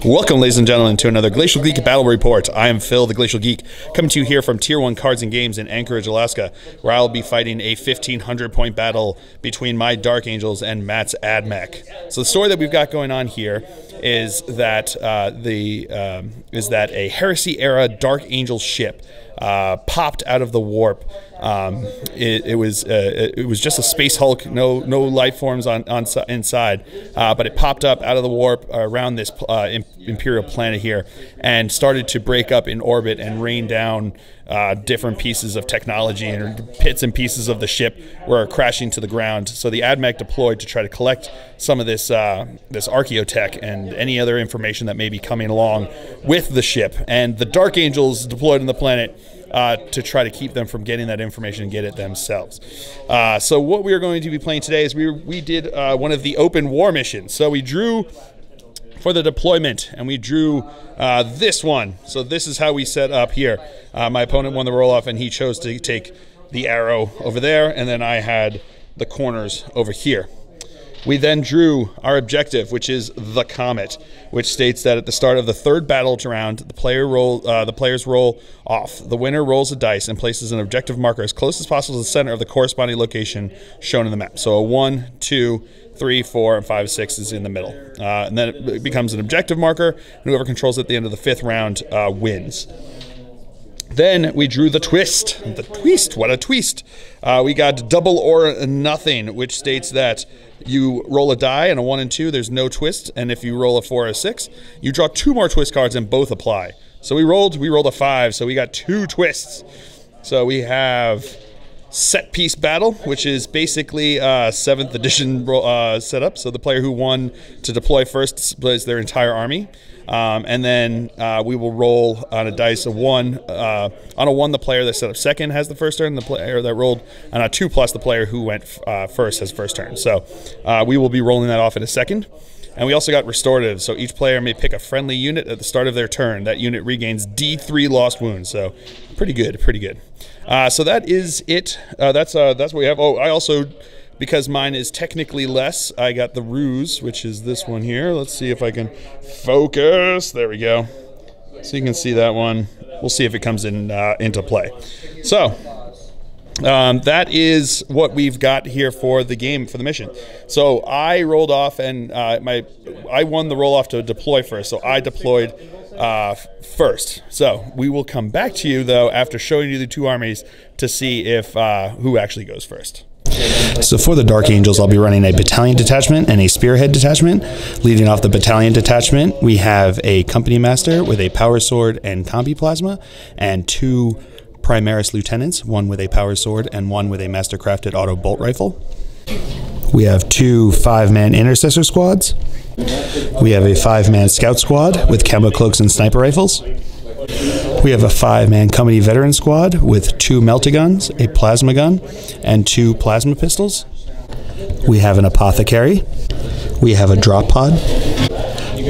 Welcome, ladies and gentlemen, to another Glacial Geek Battle Report. I am Phil, the Glacial Geek, coming to you here from Tier 1 Cards and Games in Anchorage, Alaska, where I'll be fighting a 1,500-point battle between my Dark Angels and Matt's Mech. So the story that we've got going on here is that a Heresy Era Dark Angel ship popped out of the warp. It was just a space hulk, no life forms inside, but it popped up out of the warp around this Imperial planet here and started to break up in orbit and rain down different pieces of technology, and bits and pieces of the ship were crashing to the ground. So the Admech deployed to try to collect some of this Archeotech and any other information that may be coming along with the ship, and the Dark Angels deployed on the planet to try to keep them from getting that information and get it themselves. So what we are going to be playing today is we did one of the open war missions. So we drew for the deployment, and we drew this one. So this is how we set up here. My opponent won the roll-off, and he chose to take the arrow over there, and then I had the corners over here. We then drew our objective, which is the Comet, which states that at the start of the third battle round, the players roll off. The winner rolls a dice and places an objective marker as close as possible to the center of the corresponding location shown in the map. So a 1, 2, 3, 4, and 5, 6 is in the middle. And then it becomes an objective marker, and whoever controls it at the end of the fifth round wins. Then we drew the twist. The twist, what a twist. We got double or nothing, which states that you roll a die, and a 1 and 2, there's no twist. And if you roll a 4 or a 6, you draw 2 more twist cards and both apply. So we rolled a 5, so we got 2 twists. So we have set piece battle, which is basically 7th edition setup. So the player who won to deploy first displays their entire army. And then we will roll on a dice of 1. On a 1, the player that set up second has the first turn. The player that rolled on a 2+, the player who went first has first turn. So we will be rolling that off in a second. And we also got restorative. So each player may pick a friendly unit at the start of their turn. That unit regains D3 lost wounds. So pretty good, pretty good. So that is it. That's what we have. Oh, I also, because mine is technically less, I got the ruse, which is this one here. Let's see if I can focus. There we go. So you can see that one. We'll see if it comes into play. So that is what we've got here for the game, for the mission. So I rolled off, and I won the roll off to deploy first. So I deployed first. So we will come back to you though after showing you the 2 armies to see if who actually goes first. So for the Dark Angels, I'll be running a battalion detachment and a spearhead detachment. Leading off the battalion detachment, we have a company master with a power sword and combi plasma, and 2 Primaris lieutenants, 1 with a power sword and 1 with a master-crafted auto bolt rifle. We have 2 5-man intercessor squads. We have a 5-man scout squad with camo cloaks and sniper rifles. We have a 5-man company veteran squad with 2 melta-guns, a plasma gun, and 2 plasma pistols. We have an apothecary. We have a drop pod.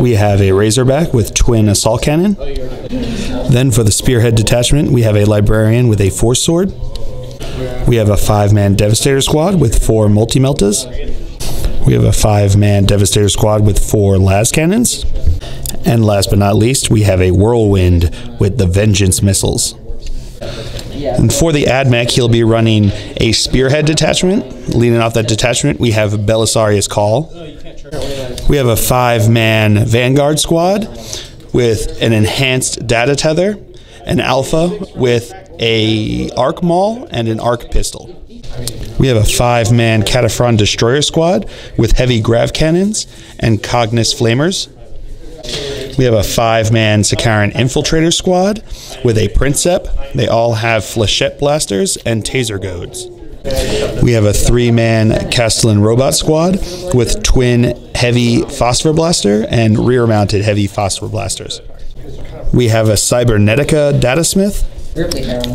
We have a razorback with twin assault cannon. Then for the spearhead detachment, we have a librarian with a force sword. We have a 5-man devastator squad with 4 multi-meltas. We have a 5-man devastator squad with 4 las cannons. And last but not least, we have a whirlwind with the vengeance missiles. And for the Admech, he'll be running a spearhead detachment. Leading off that detachment, we have Belisarious Cawl. We have a 5-man vanguard squad with an enhanced data tether, an alpha with a arc maul and an arc pistol. We have a 5-man Cataphren destroyer squad with heavy grav cannons and Cognis flamers. We have a 5-man Sakaran infiltrator squad with a Princep. They all have flechette blasters and taser goads. We have a 3-man Castellan robot squad with twin heavy phosphor blaster and rear-mounted heavy phosphor blasters. We have a Cybernetica datasmith.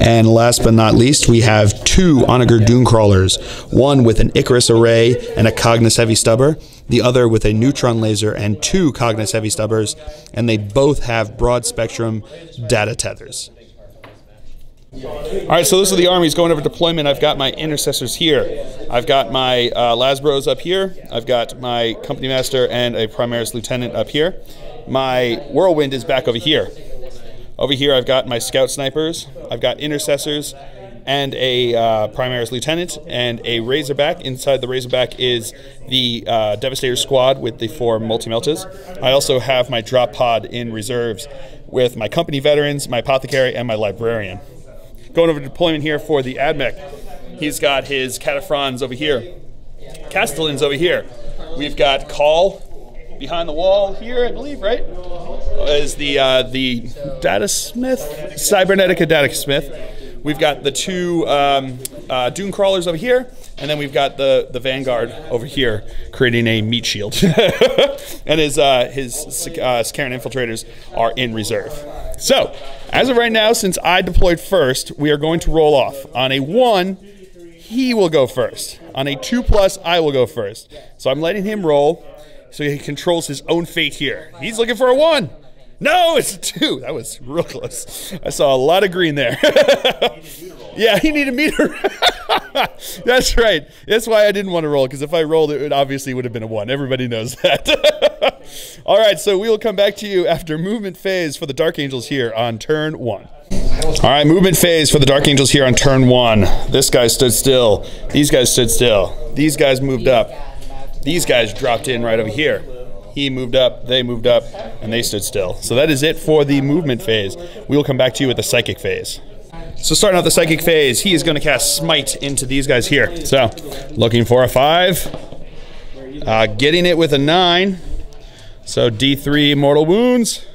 And last but not least, we have 2 Onager Dooncrawlers, 1 with an Icarus array and a Cognis heavy stubber, the other with a neutron laser and 2 Cognis heavy stubbers, and they both have broad spectrum data tethers. Alright, so those are the armies going over deployment. I've got my intercessors here. I've got my Lasbros up here. I've got my company master and a Primaris lieutenant up here. my whirlwind is back over here. Over here I've got my scout snipers, I've got intercessors, and a Primaris Lieutenant, and a Razorback. Inside the Razorback is the Devastator Squad with the 4 multi-meltas. I also have my drop pod in reserves with my company veterans, my apothecary, and my librarian. Going over to deployment here for the Admech. He's got his Cataphrons over here, Castellans over here. We've got Cawl behind the wall here, I believe, right? Is the Data Smith, Cybernetica Data Smith. We've got the 2 Dune Crawlers over here, and then we've got the Vanguard over here, creating a meat shield. And his Scaran Infiltrators are in reserve. So, as of right now, since I deployed first, we are going to roll off. On a 1, he will go first. On a 2+, I will go first. So I'm letting him roll, so he controls his own fate here. He's looking for a 1. No, it's a 2. That was real close. I saw a lot of green there. Yeah, he needed me to. That's right. That's why I didn't want to roll, because if I rolled, it obviously would have been a 1. Everybody knows that. All right, so we will come back to you after movement phase for the Dark Angels here on turn 1. All right, movement phase for the Dark Angels here on turn 1. This guy stood still. These guys stood still. These guys moved up. These guys dropped in right over here. He moved up, they moved up, and they stood still. So that is it for the movement phase. We will come back to you with the psychic phase. So starting out the psychic phase, he is going to cast Smite into these guys here. So, looking for a 5. Getting it with a 9. So D3 mortal wounds.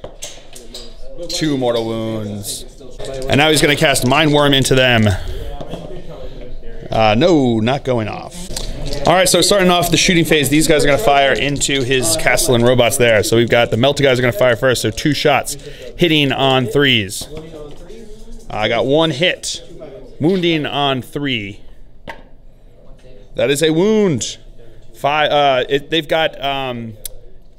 2 mortal wounds. And now he's going to cast Mind Worm into them. No, not going off. All right, so starting off the shooting phase, these guys are going to fire into his Castellan robots there. So we've got the Melta guys are going to fire first, so 2 shots, hitting on 3s. I got 1 hit, wounding on 3. That is a wound. 5. They've got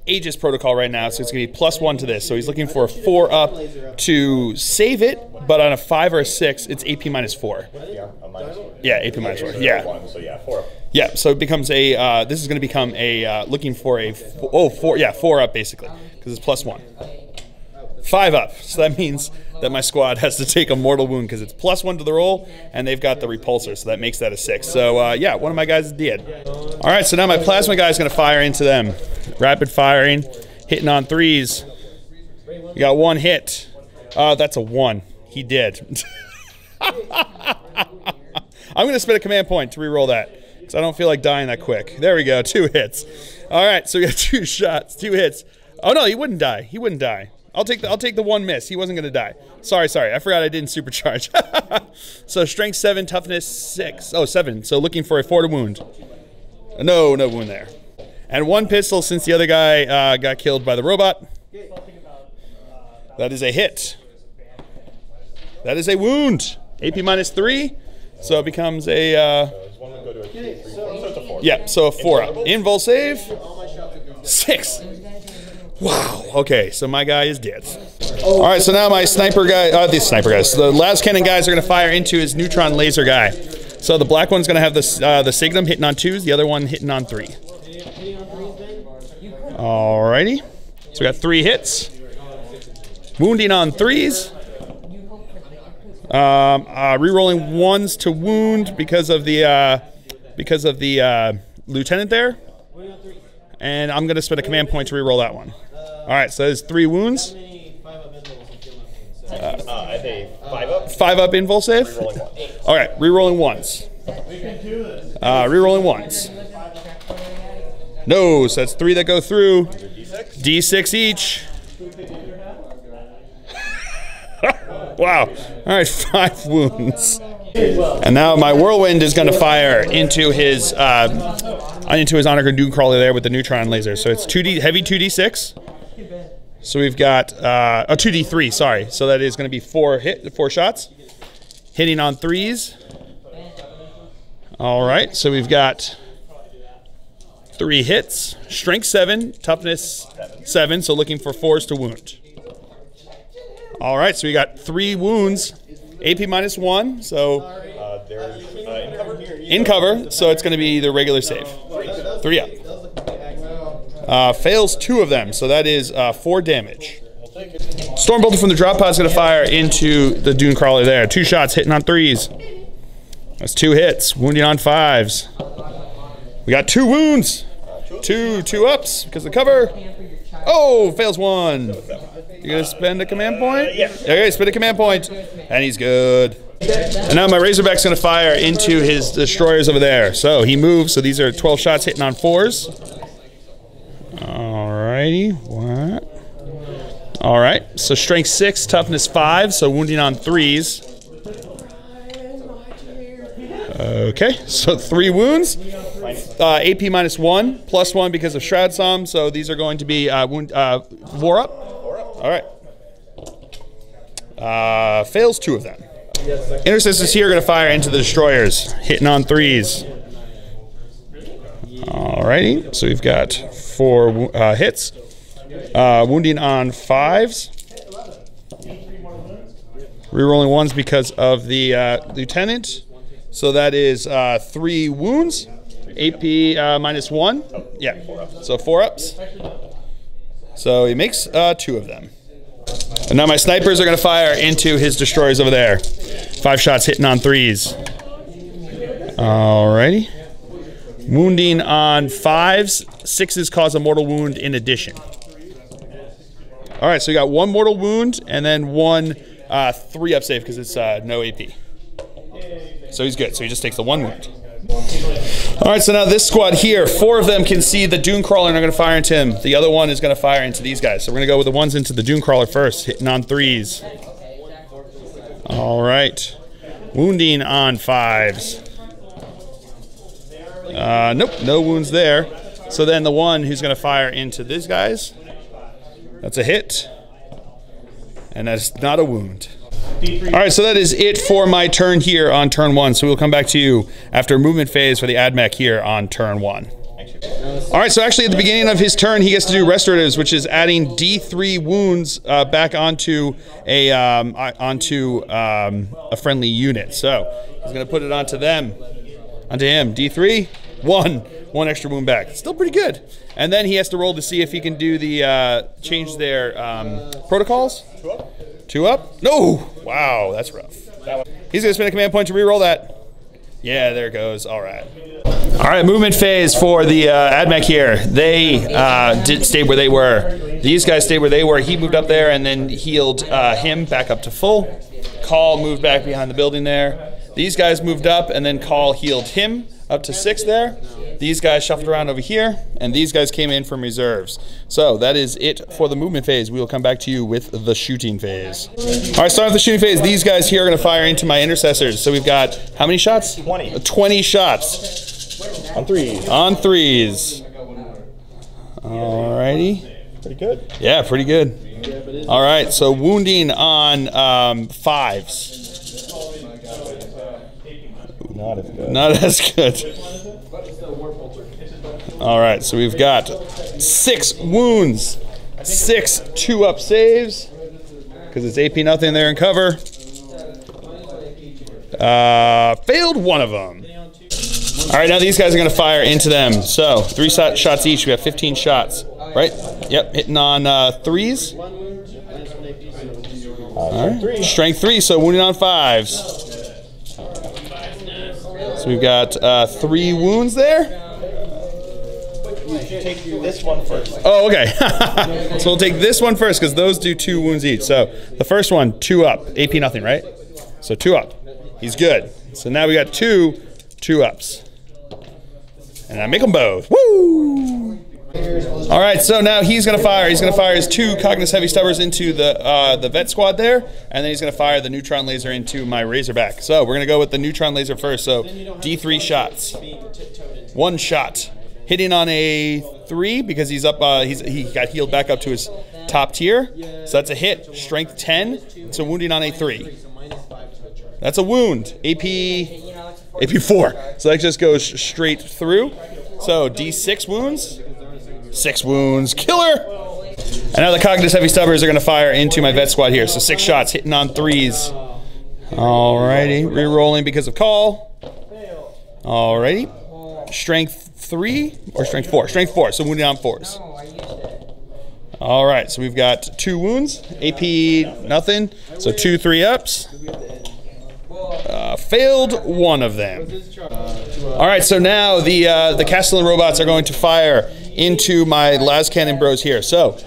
Aegis protocol right now, so it's going to be +1 to this. So he's looking for a 4 up to save it, but on a 5 or a 6, it's AP -4. Yeah, a -4. Yeah, AP -4. Yeah. 1, so yeah, 4 up. Yeah, so it becomes a, this is going to become a, looking for a, 4 up basically, because it's +1. 5 up, so that means that my squad has to take a mortal wound because it's +1 to the roll, and they've got the repulsor, so that makes that a 6. So yeah, one of my guys is dead. All right, so now my plasma guy is going to fire into them. Rapid firing, hitting on 3s. You got 1 hit. That's a 1. He did. I'm going to spend a command point to reroll that, because I don't feel like dying that quick. There we go, 2 hits. All right, so we got 2 shots, 2 hits. Oh no, he wouldn't die. He wouldn't die. I'll take the 1 miss. He wasn't gonna die. Sorry. I forgot I didn't supercharge. So strength 7, toughness 6. Oh, 7. So looking for a 4 to wound. No wound there. And 1 pistol since the other guy got killed by the robot. That is a hit. That is a wound. AP -3. So it becomes a. Yeah, so a 4 up. Invul save. 6. Wow. Okay, so my guy is dead. All right, so now my sniper guy, these sniper guys, the las cannon guys are going to fire into his neutron laser guy. So the black one's going to have the Signum hitting on 2s, the other one hitting on 3. Alrighty. So we got 3 hits. Wounding on 3s. Rerolling 1s to wound because of the lieutenant there. And I'm going to spend a command point to reroll that one. All right, so there's 3 wounds. I say 5 up. 5 up invul save. All right, rerolling 1s. Rerolling 1s. No, so that's 3 that go through. D6 each. Wow. All right, 5 wounds. And now my whirlwind is going to fire into his honor guard Dune Crawler there with the neutron laser. So it's heavy 2d6. So we've got 2d3. Sorry. So that is going to be 4 shots, hitting on 3s. All right. So we've got 3 hits, strength 7, toughness 7. So looking for 4s to wound. All right. So we got 3 wounds. AP -1, so There's in cover. In cover, so it's going to be the regular save. 3 up. Fails 2 of them, so that is 4 damage. Stormbolter from the drop pod is going to fire into the Dune Crawler there. 2 shots, hitting on 3s. That's 2 hits, wounding on 5s. We got 2 wounds. 2 ups because of cover. Oh, fails 1. You gonna spend a command point? Yeah. Okay, spend a command point, and he's good. And now my Razorback's gonna fire into his destroyers over there. So he moves. So these are 12 shots hitting on 4s. Alrighty, what? All right. So strength 6, toughness 5. So wounding on 3s. Okay, so 3 wounds. AP -1, +1 because of Shroud Psalm. So these are going to be 4 up. All right. Fails 2 of them. Intercessors here are going to fire into the destroyers, hitting on 3s. Alrighty, so we've got 4 hits, wounding on 5s. Rerolling 1s because of the lieutenant. So that is 3 wounds. AP -1. Yeah, so 4 ups. So he makes 2 of them. And now my snipers are going to fire into his destroyers over there. 5 shots hitting on 3s. Alrighty. Wounding on 5s. 6s cause a mortal wound in addition. Alright, so we got 1 mortal wound and then 1 3-up save because it's no AP. So he's good. So he just takes the 1 wound. Alright, so now this squad here, 4 of them can see the Dune Crawler and are going to fire into him. The other one is going to fire into these guys. So we're going to go with the ones into the Dune Crawler first, hitting on 3s. Alright. Wounding on 5s. Nope, no wounds there. So then the one who's going to fire into these guys, that's a hit. And that's not a wound. Alright, so that is it for my turn here on turn 1. So we'll come back to you after movement phase for the Admech here on turn 1. Alright, so actually at the beginning of his turn, he gets to do restoratives, which is adding D3 wounds back onto a friendly unit. So he's going to put it onto him. D3, 1 extra wound back. Still pretty good. And then he has to roll to see if he can do the change their protocols. 2 up? No! Wow, that's rough. He's going to spend a command point to reroll that. Yeah, there it goes. All right. All right, movement phase for the Admech here. They did stay where they were. These guys stayed where they were. He moved up there and then healed him back up to full. Cawl moved back behind the building there. These guys moved up and then Cawl healed him up to 6 there. These guys shuffled around over here, and these guys came in from reserves. So that is it for the movement phase. We will come back to you with the shooting phase. All right, starting with the shooting phase, these guys here are going to fire into my intercessors. So we've got how many shots? 20. 20 shots. On 3s. On 3s. Alrighty. Pretty good. Yeah, pretty good. All right, so wounding on 5s. Not as good. Not as good. All right, so we've got 6 wounds, 6 2-up saves, because it's AP nothing there in cover. Failed 1 of them. All right, now these guys are going to fire into them. So 3 shots each. We have 15 shots, right? Yep, hitting on 3s. All right. Strength 3, so wounding on 5s. So we've got 3 wounds there. Take this one first. Oh, okay. So we'll take this one first because those do 2 wounds each. So the first one, 2 up. AP nothing, right? So 2 up. He's good. So now we got 2 2-ups. And I make them both. Woo! All right, so now he's going to fire. He's going to fire his 2 Cognis Heavy Stubbers into the vet squad there, and then he's going to fire the neutron laser into my Razorback. So we're going to go with the neutron laser first. So D3 shots. 1 shot. Hitting on a 3 because he's up. He got healed back up to his top tier. So that's a hit. Strength 10. So wounding on a 3. That's a wound. AP 4. So that just goes straight through. So D6 wounds. 6 wounds. Killer! And now the Cognitus Heavy Stubbers are going to fire into my vet squad here. So 6 shots hitting on 3s. Alrighty. Rerolling because of Cawl. Alrighty. strength 3 or strength 4? Strength 4, so wounding on 4s. All right, so we've got 2 wounds. AP, nothing. So 2 3-ups. Failed one of them. All right, so now the Castellan robots are going to fire into my las cannon bros here. So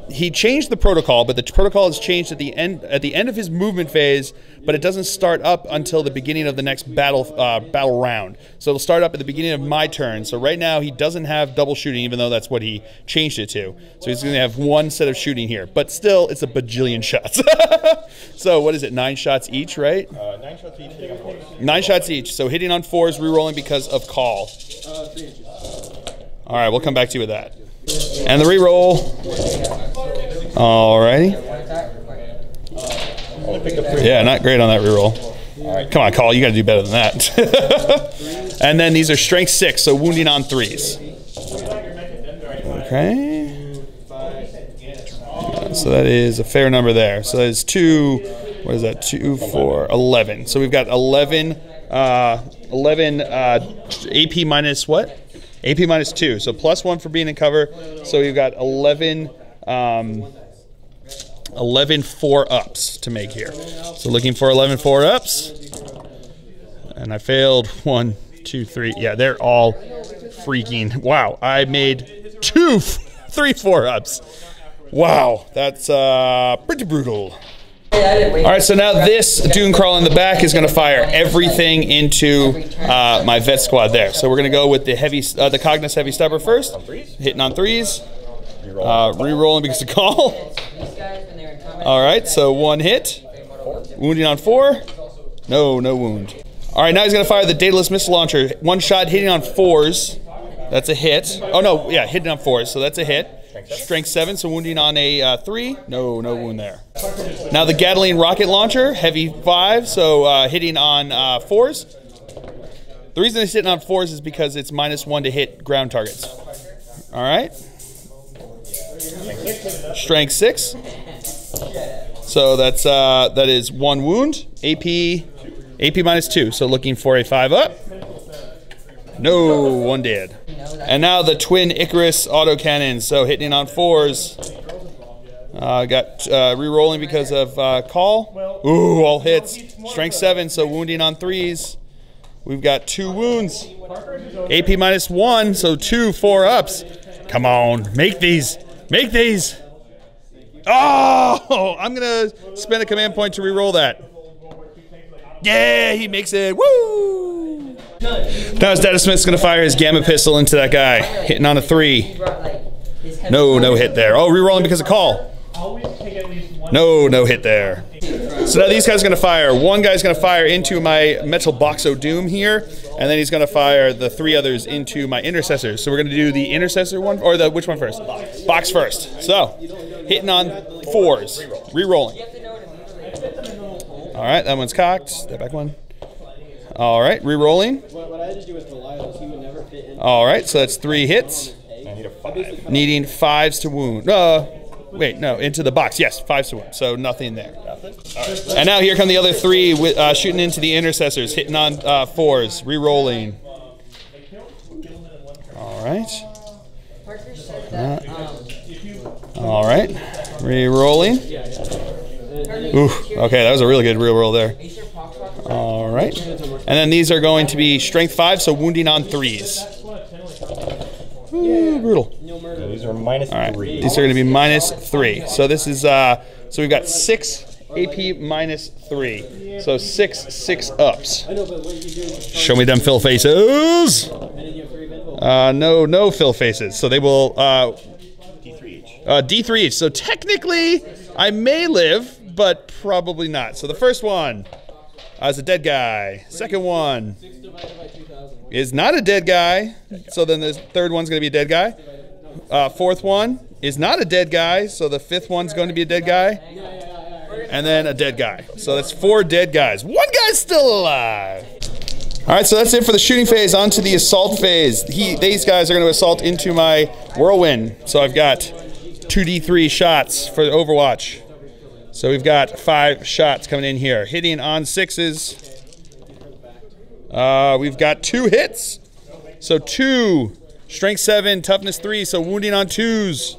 he changed the protocol, but the protocol is changed at the end of his movement phase, but it doesn't start up until the beginning of the next battle round. So it'll start up at the beginning of my turn. So right now he doesn't have double shooting, even though that's what he changed it to. So he's going to have 1 set of shooting here, but still it's a bajillion shots. So what is it? 9 shots each, right? 9 shots each. 9 shots each. So hitting on 4s, rerolling because of Cawl. All right, we'll come back to you with that. And the reroll. Alrighty. Yeah, not great on that reroll. Come on, Cawl, you got to do better than that. And then these are strength 6, so wounding on 3s. Okay. So that is a fair number there. So that is 2. What is that? 2, 4, 11. So we've got 11 AP minus what? AP minus 2, so plus 1 for being in cover. So we've got 11 4-ups to make here. So looking for 11 4-ups. And I failed 1, 2, 3. Yeah, they're all freaking, wow. I made 3 4-ups. Wow, that's pretty brutal. All right, so now this Dune Crawl in the back is going to fire everything into my vet squad there. So we're going to go with the Cognos Heavy Stubber first, hitting on 3s, re-rolling because of Cawl. All right, so 1 hit, wounding on 4, no wound. All right, now he's going to fire the Daedalus Missile Launcher. 1 shot hitting on 4s, that's a hit. Oh no, yeah, hitting on 4s, so that's a hit. Strength 7, so wounding on a 3. No wound there. Now the Gatling Rocket Launcher, heavy 5, so hitting on 4s. The reason it's hitting on 4s is because it's -1 to hit ground targets. All right. Strength 6. So that is 1 wound. AP minus 2, so looking for a 5-up. No, 1 dead. And now the twin Icarus autocannons, so hitting on 4s. Got re-rolling because of Cawl. Ooh, all hits. Strength 7, so wounding on 3s. We've got 2 wounds. AP minus 1, so 2 4-ups. Come on, make these. Make these. Oh, I'm going to spend a command point to re-roll that. Yeah, he makes it. Woo! Now his Data Smith's going to fire his Gamma Pistol into that guy, hitting on a 3. No hit there. Oh, re-rolling because of Cawl. No hit there. So now these guys are going to fire. 1 guy's going to fire into my Metal Boxo Doom here, and then he's going to fire the 3 others into my Intercessors. So we're going to do the Intercessor one, or which one first? Box first. So, hitting on 4s, re-rolling. All right, that one's cocked. Step back 1. All right, re-rolling. All right, so that's 3 hits. Needing 5s to wound. Wait, no, into the box. Yes, 5s to wound. So nothing there. And now here come the other 3 with, shooting into the Intercessors, hitting on 4s, re-rolling. All right. All right, re-rolling. Ooh, okay, that was a really good re-roll there. All right. And then these are going to be strength 5, so wounding on 3s. Ooh, brutal. Yeah, these are minus 3. These are going to be minus 3. So this is, so we've got 6 AP minus 3. So 6 ups. Show me them fill faces. No fill faces. So they will, D3 each. D3 each. So technically, I may live, but probably not. So the first one is a dead guy. Second one is not a dead guy. So then the third one's going to be a dead guy. Fourth one is not a dead guy. So the 5th one's going to be a dead guy. And then a dead guy. So that's 4 dead guys. 1 guy's still alive. All right, so that's it for the shooting phase. On to the assault phase. These guys are going to assault into my whirlwind. So I've got 2d3 shots for Overwatch. So we've got 5 shots coming in here. Hitting on 6s. We've got 2 hits. So 2, strength 7, toughness 3, so wounding on 2s.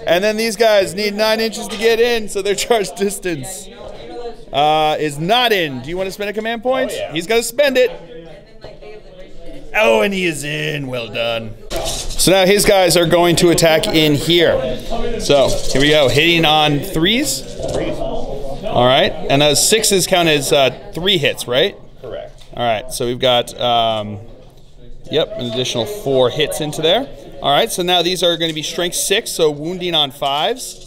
And then these guys need 9 inches to get in, so their charge distance is not in. Do you want to spend a command point? Oh, yeah. He's going to spend it. Oh, and he is in. Well done. So now his guys are going to attack in here. So here we go. Hitting on 3s. All right. And those 6s count as 3 hits, right? Correct. All right. So we've got, yep, an additional 4 hits into there. All right. So now these are going to be strength 6, so wounding on 5s.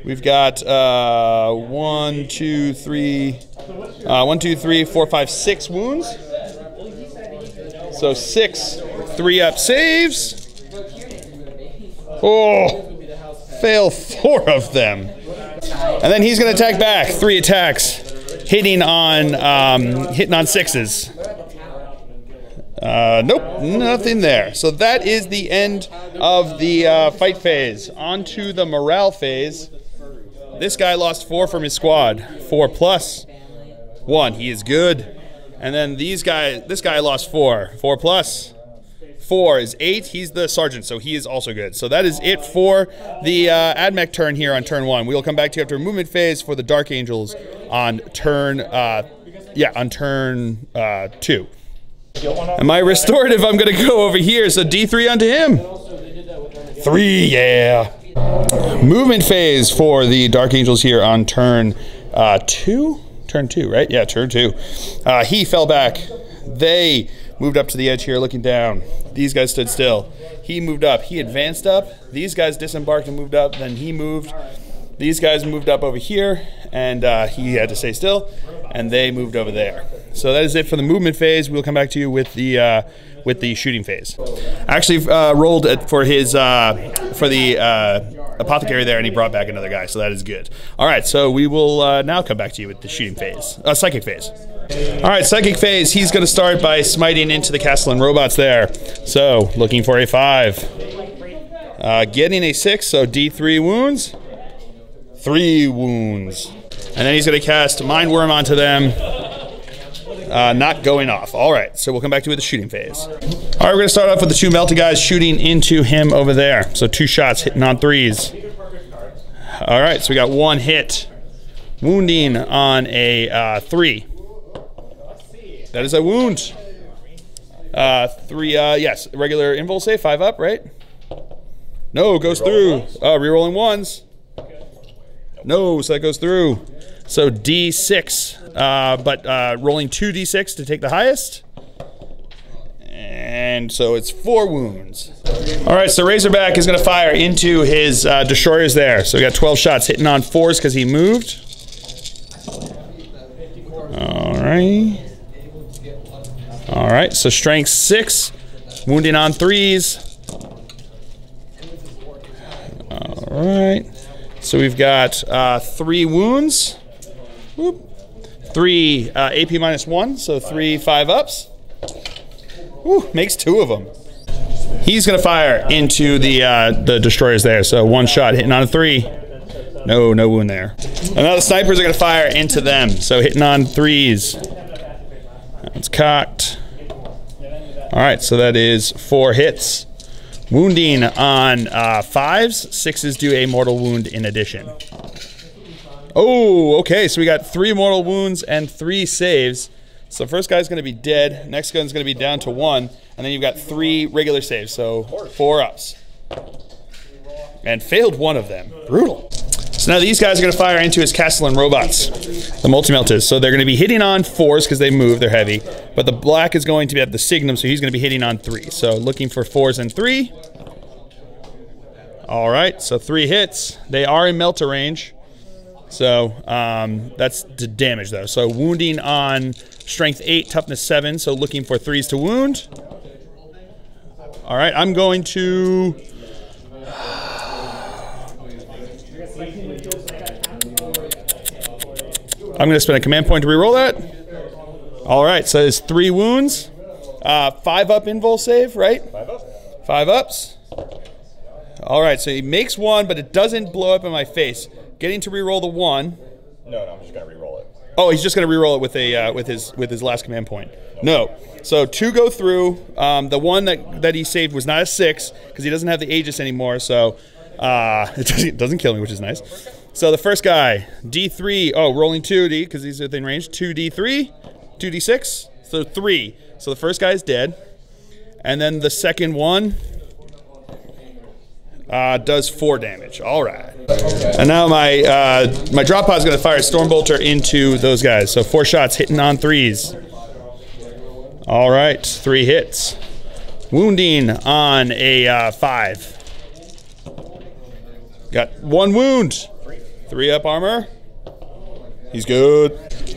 We've got 1, 2, 3, 4, 5, 6 wounds. So 6 3-up saves. Oh, fail 4 of them. And then he's going to attack back. 3 attacks, hitting on 6s. Nope, nothing there. So that is the end of the fight phase. On to the morale phase. This guy lost 4 from his squad. 4 plus 1. He is good. And then this guy lost 4. 4 plus 4 is 8. He's the sergeant, so he is also good. So that is it for the Admech turn here on turn 1. We will come back to you after a movement phase for the Dark Angels on turn, on turn 2. And my restorative, I'm going to go over here. So D3 onto him. 3, yeah. Movement phase for the Dark Angels here on turn 2. Turn 2, right? Yeah, turn 2. He fell back. They moved up to the edge here, looking down. These guys stood still. He moved up. He advanced up. These guys disembarked and moved up. Then he moved. These guys moved up over here, and he had to stay still. And they moved over there. So that is it for the movement phase. We'll come back to you with the shooting phase. I actually rolled it for his for the apothecary there, and he brought back another guy. So that is good. All right, so we will now come back to you with the shooting phase, psychic phase. All right, psychic phase. He's going to start by smiting into the castle and robots there. So looking for a 5, getting a 6. So D3 wounds, 3 wounds, and then he's going to cast Mind Worm onto them. Not going off. All right, so we'll come back to you with the shooting phase. All right, we're going to start off with the 2 melted guys shooting into him over there. So 2 shots hitting on 3s. All right, so we got 1 hit, wounding on a 3. That is a wound. 3, yes, regular invul save, 5 up, right? No, goes through. Rerolling 1s. No, so that goes through. So D6, but rolling 2 D6 to take the highest. And so it's 4 wounds. All right, so Razorback is going to fire into his destroyers there. So we got 12 shots hitting on 4s because he moved. All right. All right, so strength 6, wounding on 3s. All right. So we've got 3 wounds. Whoop. 3 AP -1, so 3 5-ups. Woo, makes 2 of them. He's gonna fire into the destroyers there. So 1 shot hitting on a 3. No wound there. And now the snipers are gonna fire into them. So hitting on 3s. That's cocked. All right, so that is 4 hits. Wounding on 5s. 6s do a mortal wound in addition. Oh, okay, so we got 3 mortal wounds and 3 saves. So first guy's going to be dead. Next gun's going to be down to 1. And then you've got 3 regular saves, so 4 ups. And failed 1 of them. Brutal. So now these guys are going to fire into his castle and robots, the multi-meltas. So they're going to be hitting on 4s because they move, they're heavy. But the black is going to be at the signum, so he's going to be hitting on 3. So looking for 4s and 3. All right, so 3 hits. They are in melta range. So that's the damage though. So wounding on strength 8, toughness 7. So looking for 3s to wound. All right, I'm going to... I'm going to spend a command point to reroll that. All right, so it's 3 wounds. 5 up invul save, right? 5 up. 5 ups. All right, so he makes one, but it doesn't blow up in my face. Getting to re-roll the 1. No, I'm just gonna re-roll it. Oh, he's just gonna re-roll it with a with his last command point. No. So 2 go through. The one that he saved was not a 6 because he doesn't have the Aegis anymore. So it doesn't kill me, which is nice. So the first guy, D3. Oh, rolling 2D because he's within range. 2D3, 2D6. So 3. So the first guy is dead, and then the second one does 4 damage. All right. And now my drop pod is going to fire Stormbolter into those guys. So 4 shots hitting on 3s. All right, 3 hits. Wounding on a 5. Got 1 wound. 3 up armor. He's good.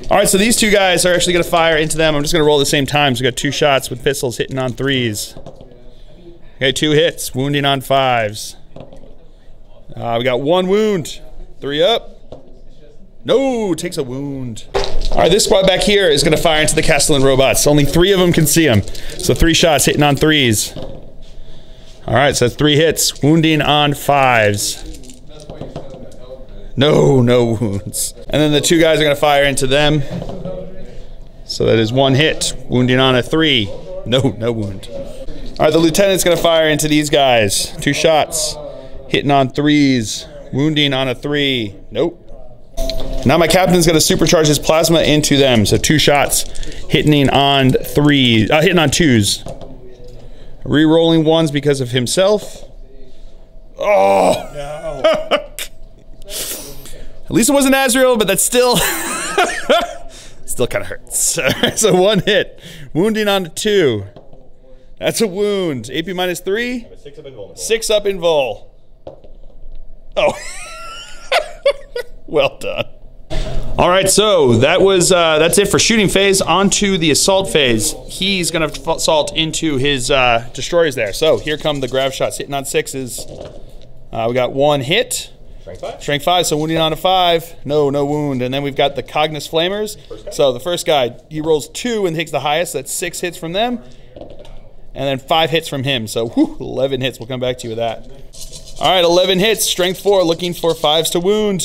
All right, so these 2 guys are actually going to fire into them. I'm just going to roll at the same time. So we got 2 shots with pistols hitting on 3s. Okay, 2 hits. Wounding on 5s. We got 1 wound. 3 up. No, takes a wound. All right, this squad back here is going to fire into the Castellan robots. Only 3 of them can see them. So 3 shots hitting on 3s. All right, so that's 3 hits. Wounding on 5s. No wounds. And then the 2 guys are going to fire into them. So that is 1 hit. Wounding on a 3. No wound. All right, the lieutenant's going to fire into these guys. 2 shots. Hitting on 3s. Wounding on a 3. Nope. Now my captain's going to supercharge his plasma into them. So 2 shots. Hitting on 3s. Hitting on 2s. Re-rolling 1s because of himself. Oh! No. At least it wasn't Azrael, but that's still still kind of hurts. So 1 hit. Wounding on a 2. That's a wound. AP minus 3. 6 up in Vol. 6 up in Vol. Oh. Well done. All right, so that was that's it for shooting phase. On to the assault phase. He's going to assault into his destroyers there. So here come the grav shots hitting on 6s. We got 1 hit. Strength 5? Strength 5, so wounding on a 5. No wound. And then we've got the Cognis Flamers. So the first guy, he rolls 2 and takes the highest. That's 6 hits from them. And then 5 hits from him. So 11 hits. We'll come back to you with that. All right, 11 hits. Strength 4, looking for 5s to wound.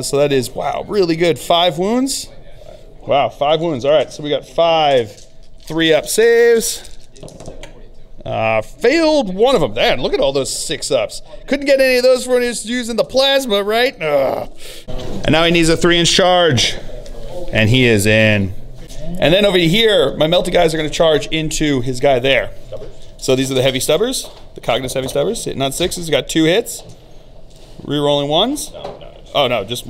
So that is, wow, really good. 5 wounds. Wow, 5 wounds. All right, so we got 5 3-up saves. Failed 1 of them. Man, look at all those 6-ups. Couldn't get any of those when he was using the plasma, right? And now he needs a 3-inch charge. And he is in. And then over here, my melted guys are going to charge into his guy there. So these are the heavy stubbers. The Cognis heavy stubbers. Hitting on 6s. Got 2 hits. Re-rolling 1s. Oh, no, just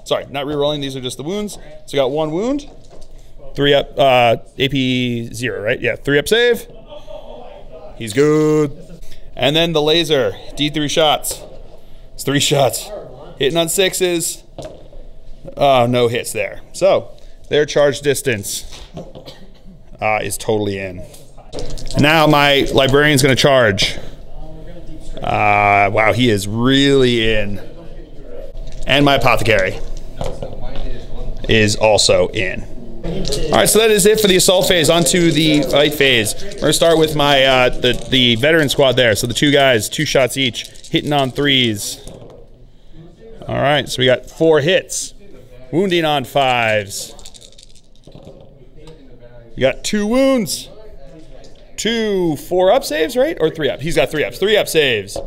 sorry, not re-rolling. These are just the wounds. So got 1 wound. 3 up, AP 0, right? Yeah, 3-up save. He's good. And then the laser, D3 shots. It's 3 shots. Hitting on 6s. No hits there. So their charge distance is totally in. And now my librarian's going to charge. Wow, he is really in. And my apothecary is also in. All right, so that is it for the assault phase. On to the fight phase. We're going to start with my the veteran squad there. So the 2 guys, 2 shots each, hitting on 3s. All right, so we got 4 hits. Wounding on 5s. We got 2 wounds. 2 4-up saves, right? Or 3-up? He's got 3-ups. 3-up saves.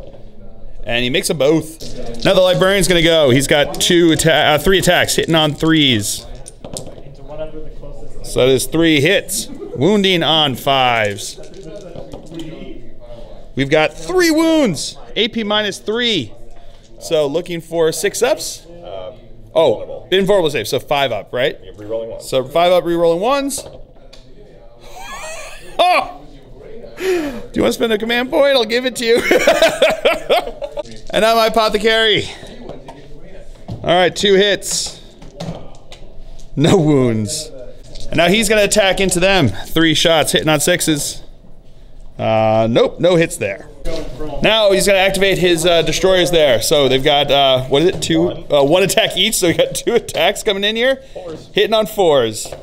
And he makes them both. Now the librarian's going to go. He's got 3 attacks, hitting on 3s. So that is 3 hits. Wounding on 5s. We've got 3 wounds. AP minus 3. So looking for 6-ups. Oh, invulnerable save. So 5-up, right? Yeah, re-rolling 1. So 5-up, re-rolling 1s. Oh! Do you want to spend a command point? I'll give it to you. And now my apothecary. All right, 2 hits. No wounds. And now he's going to attack into them. 3 shots, hitting on 6s. Nope, no hits there. Now he's going to activate his destroyers there. So they've got, what is it, 1 attack each. So we got 2 attacks coming in here. 4s. Hitting on 4s.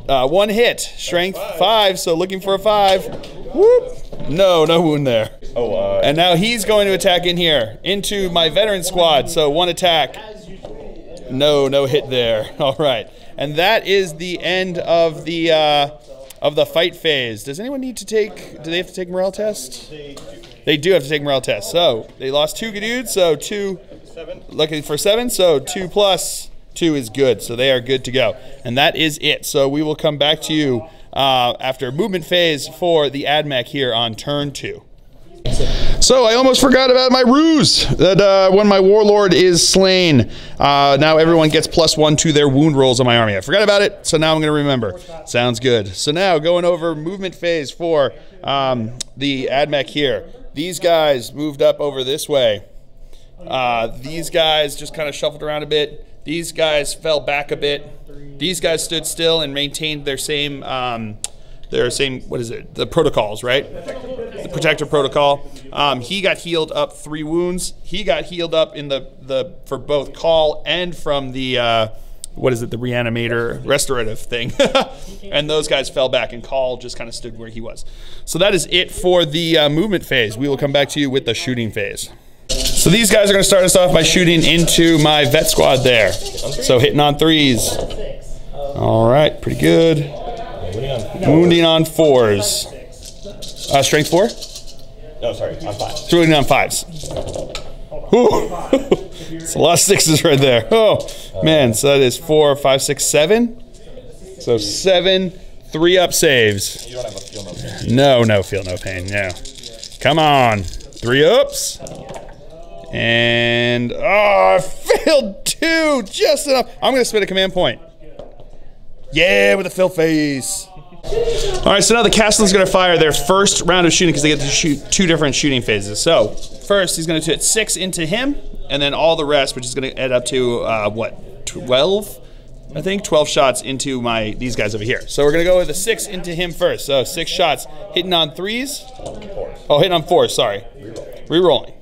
1 hit, strength 5, so looking for a 5. Whoop. No wound there. And now he's going to attack in here, into my veteran squad. So 1 attack. No hit there. All right. And that is the end of the fight phase. Does anyone need to take, do they have to take morale test? They do have to take morale test. So they lost 2 dudes, so 2, looking for 7, so 2 plus 2 is good. So they are good to go. And that is it. So we will come back to you after movement phase for the AdMech here on turn 2. So I almost forgot about my ruse that when my warlord is slain, now everyone gets +1 to their wound rolls on my army. I forgot about it, so now I'm going to remember. Sounds good. So now going over movement phase for the AdMech here. These guys moved up over this way. These guys just kind of shuffled around a bit. These guys fell back a bit. These guys stood still and maintained their same what is it? The protocols, right? The protector protocol. He got healed up 3 wounds. He got healed up in the for both Cawl and from the what is it? The reanimator restorative thing. And those guys fell back, and Cawl just kind of stood where he was. So that is it for the movement phase. We will come back to you with the shooting phase. So these guys are going to start us off by shooting into my vet squad there. So hitting on 3s. All right, pretty good. Wounding on 4s. Strength 4? No, sorry, on 5. Wounding on 5s. It's a lot of 6s right there. Oh, man. So that is 4, 5, 6, 7. So 7 3-up saves. You don't have a feel no pain. No feel no pain. No. Come on. 3-ups. And, I failed 2. Just enough. I'm going to spit a command point. Yeah, with a fill face. All right, so now the castle is going to fire their first round of shooting because they get to shoot 2 different shooting phases. So first, he's going to hit 6 into him, and then all the rest, which is going to add up to what, 12? I think 12 shots into these guys over here. So we're going to go with a 6 into him first. So 6 shots, hitting on 3s. 4s. Oh, hitting on 4s. Sorry. Rerolling.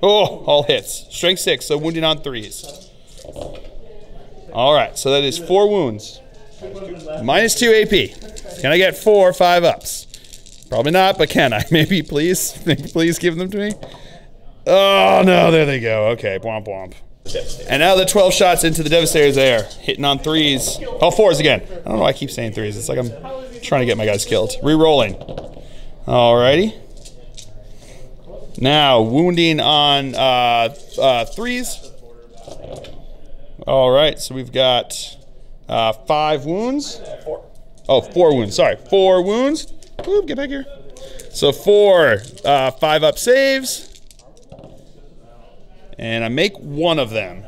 Oh, all hits. Strength 6, so wounding on 3s. All right, so that is 4 wounds. -2 AP. Can I get 4 5-ups? Probably not, but can I? Maybe, please? Please give them to me. Oh, no, there they go. Okay, womp womp. And now the 12 shots into the Devastator's there. Hitting on 3s. Oh, 4s again. I don't know why I keep saying 3s. It's like I'm trying to get my guys killed. Rerolling. Alrighty. Now, wounding on 3s. Alright, so we've got 5 wounds. 4. Oh, 4 wounds. Sorry, 4 wounds. Oop, get back here. So 4 5-up saves. And I make 1 of them.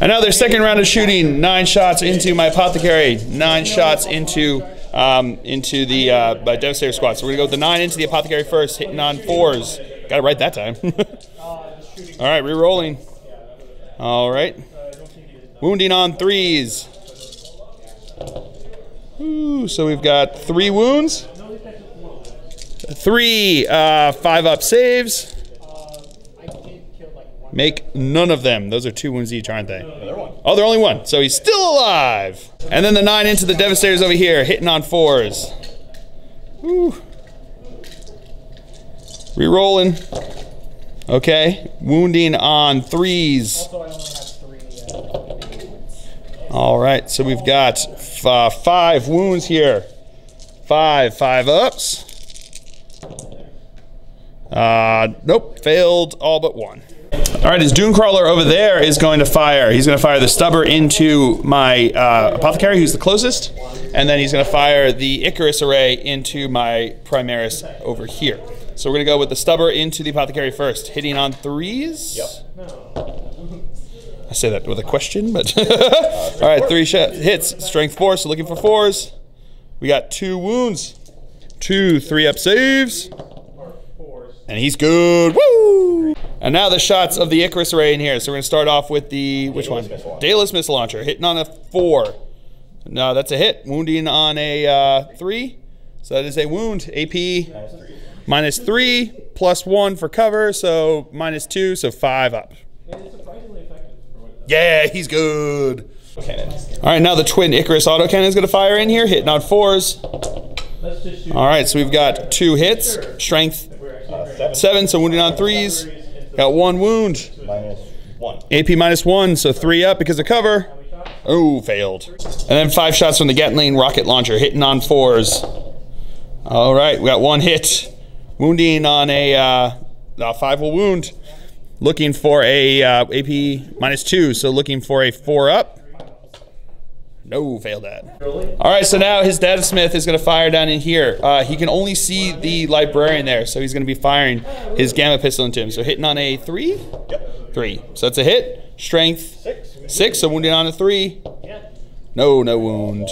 And now their second round of shooting. 9 shots into my apothecary. 9 shots into the Devastator squad. So we're gonna go with the 9 into the apothecary first, hitting on 4s. Got it right that time. All right, re-rolling. All right. Wounding on 3s. Ooh, so we've got 3 wounds. 3 5-up saves. Make none of them. Those are 2 wounds each, aren't they? Oh, they're only 1. So he's still alive. And then the 9 into the Devastators over here, hitting on 4s. Woo. Rerolling. Okay. Wounding on 3s. All right. So we've got 5 wounds here. 5 5-ups. Nope. Failed all but 1. All right, his Dunecrawler over there is going to fire. He's going to fire the Stubber into my Apothecary, who's the closest, and then he's going to fire the Icarus Array into my Primaris over here. So we're going to go with the Stubber into the Apothecary first, hitting on 3s. Yep. I say that with a question, but all right, 3 hits, Strength 4, so looking for 4s. We got 2 wounds, 2 3-up saves, and he's good. Woo! And now the shots of the Icarus Array in here. So we're going to start off with the, which one? Daedalus Missile Launcher, hitting on a 4. No, that's a hit. Wounding on a 3. So that is a wound. AP -3, +1 for cover, so -2, so 5 up. Yeah, he's good. All right, now the twin Icarus autocannon is going to fire in here, hitting on 4s. All right, so we've got 2 hits, strength 7, so wounding on 3s. Got 1 wound. -1. AP -1, so 3 up because of cover. Oh, failed. And then 5 shots from the Gatling rocket launcher, hitting on 4s. All right, we got 1 hit. Wounding on a 5 will wound. Looking for a AP -2, so looking for a 4 up. No, failed that. All right, so now his Data Smith is going to fire down in here. He can only see the librarian there, so he's going to be firing his gamma pistol into him. So hitting on a 3? Yep. 3. So that's a hit. Strength 6, so wounding on a 3. No, no wound.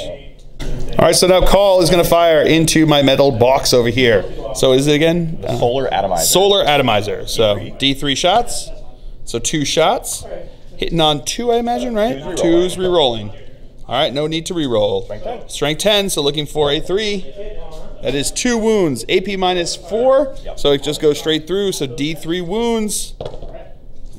All right, so now Cawl is going to fire into my metal box over here. So is it again? Solar Atomizer. Solar Atomizer. So D3 shots. So 2 shots. Hitting on 2, I imagine, right? 2's re-rolling. All right, no need to re-roll. Strength 10, so looking for a 3. That is 2 wounds. AP -4, so it just goes straight through. So D3 wounds.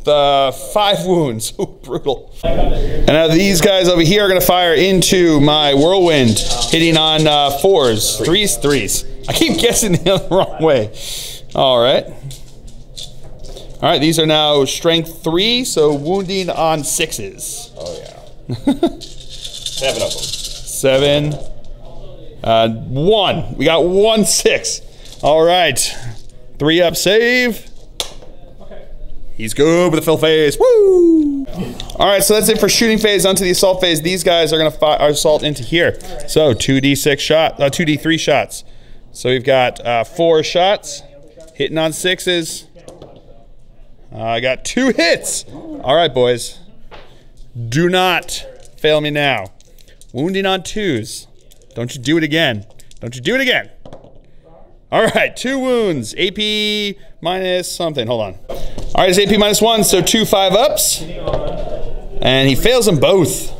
The 5 wounds. Ooh, brutal. And now these guys over here are going to fire into my whirlwind, hitting on 4s. 3s. I keep guessing the wrong way. All right. All right, these are now strength 3, so wounding on 6s. Oh, yeah. 7 of them. 7. 1. We got 1 6. All right. 3 up save. He's good with the fill phase. Woo! All right, so that's it for shooting phase. Onto the assault phase. These guys are going to assault into here. So 2d6 shot, 2d3 shots. So we've got 4 shots, hitting on 6s. I got 2 hits. All right, boys. Do not fail me now. Wounding on 2s. Don't you do it again. Don't you do it again. All right, 2 wounds. AP minus something. Hold on. All right, it's AP -1, so 2 5-ups. And he fails them both.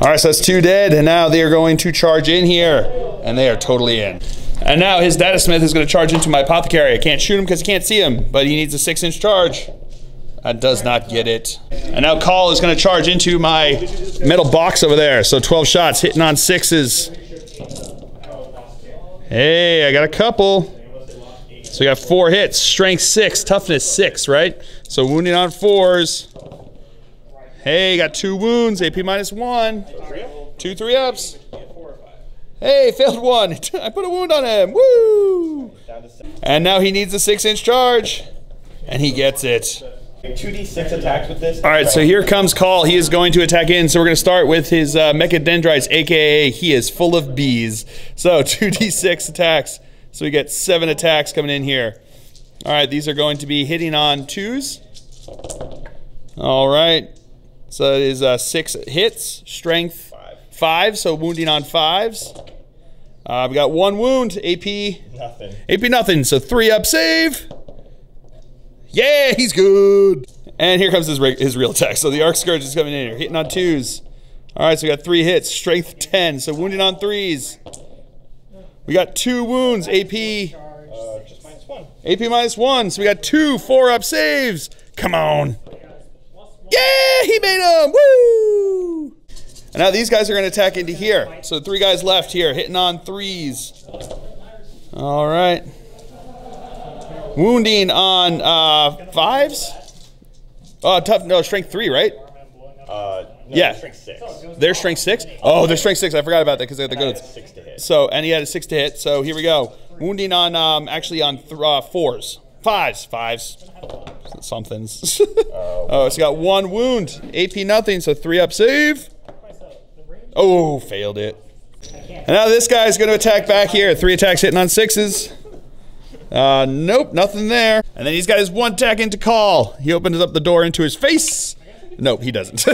All right, so that's 2 dead, and now they are going to charge in here, and they are totally in. And now his Data Smith is going to charge into my Apothecary. I can't shoot him because I can't see him, but he needs a 6-inch charge. That does not get it. And now Cawl is going to charge into my metal box over there. So 12 shots, hitting on 6s. Hey, I got a couple. So we got 4 hits, strength 6, toughness 6, right? So wounding on 4s. Hey, got 2 wounds, AP -1. 2 3-ups. Hey, failed 1. I put a wound on him. Woo! And now he needs a 6-inch charge. And he gets it. 2d6 attacks with this. All right, so here comes Cawl. He is going to attack in. So we're going to start with his Mechadendrites, a.k.a. he is full of bees. So 2d6 attacks. So we get 7 attacks coming in here. All right, these are going to be hitting on 2s. All right. So it is 6 hits, strength 5, so wounding on 5s. We got 1 wound, AP Nothing. AP nothing, so 3 up save. Yeah, he's good. And here comes his real attack. So the Arc Scourge is coming in here, hitting on 2s. All right, so we got 3 hits, strength 10, so wounding on 3s. We got 2 wounds, AP. Just -1. AP -1, so we got 2 4-up saves. Come on. Yeah, he made them. Woo! And now these guys are going to attack into here. So 3 guys left here, hitting on 3s. All right. Wounding on 5s. Oh, tough. No, strength 3, right? No, yeah. Strength 6. They're strength 6? Oh, they're strength 6. I forgot about that because they have the goods. 6 to hit. So, and he had a 6 to hit. So here we go. Wounding on, actually on 4s. 5s. Somethings. Oh, so he got 1 wound. AP nothing, so 3 up save. Oh, failed it. And now this guy's going to attack back here. 3 attacks hitting on 6s. Nope, nothing there. And then he's got his 1 attack into Cawl. He opens up the door into his face. Nope, he doesn't.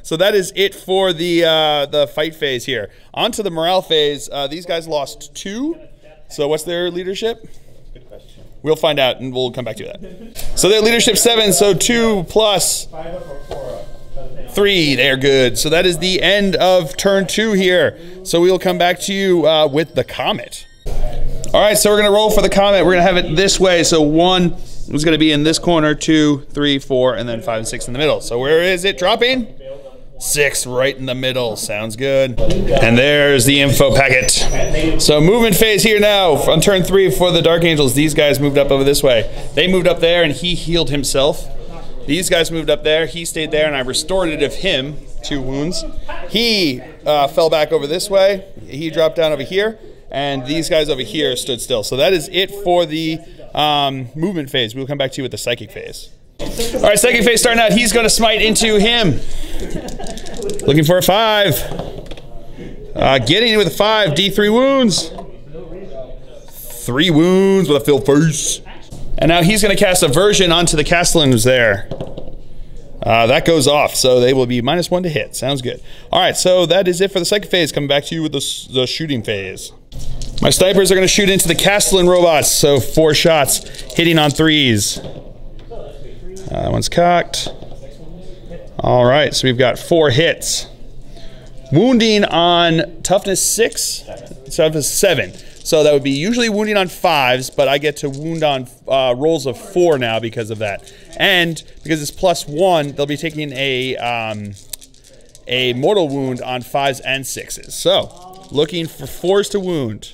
So that is it for the fight phase here. On to the morale phase. These guys lost 2. So what's their leadership? Good question. We'll find out, and we'll come back to that. So their leadership 7, so 2 plus 3. They're good. So that is the end of turn 2 here. So we will come back to you with the Comet. All right, so we're going to roll for the Comet. We're going to have it this way. So 1 is going to be in this corner, 2, 3, 4, and then 5 and 6 in the middle. So where is it dropping? 6 right in the middle. Sounds good. And there's the info packet. So movement phase here now on turn 3 for the Dark Angels. These guys moved up over this way. They moved up there and he healed himself. These guys moved up there. He stayed there and I restorative him 2 wounds. He fell back over this way. He dropped down over here. And these guys over here stood still. So that is it for the movement phase. We'll come back to you with the psychic phase. All right, second phase starting out. He's going to smite into him. Looking for a 5. Getting it with a 5. D3 wounds. 3 wounds with a filled face. And now he's going to cast Aversion onto the Castellans there. That goes off, so they will be -1 to hit. Sounds good. All right, so that is it for the second phase. Coming back to you with the shooting phase. My snipers are going to shoot into the Castellan robots, so 4 shots, hitting on 3s. That one's cocked. All right, so we've got 4 hits. Wounding on toughness 6, toughness 7. So that would be usually wounding on 5s, but I get to wound on rolls of 4 now because of that. And because it's +1, they'll be taking a mortal wound on 5s and 6s. So looking for 4s to wound.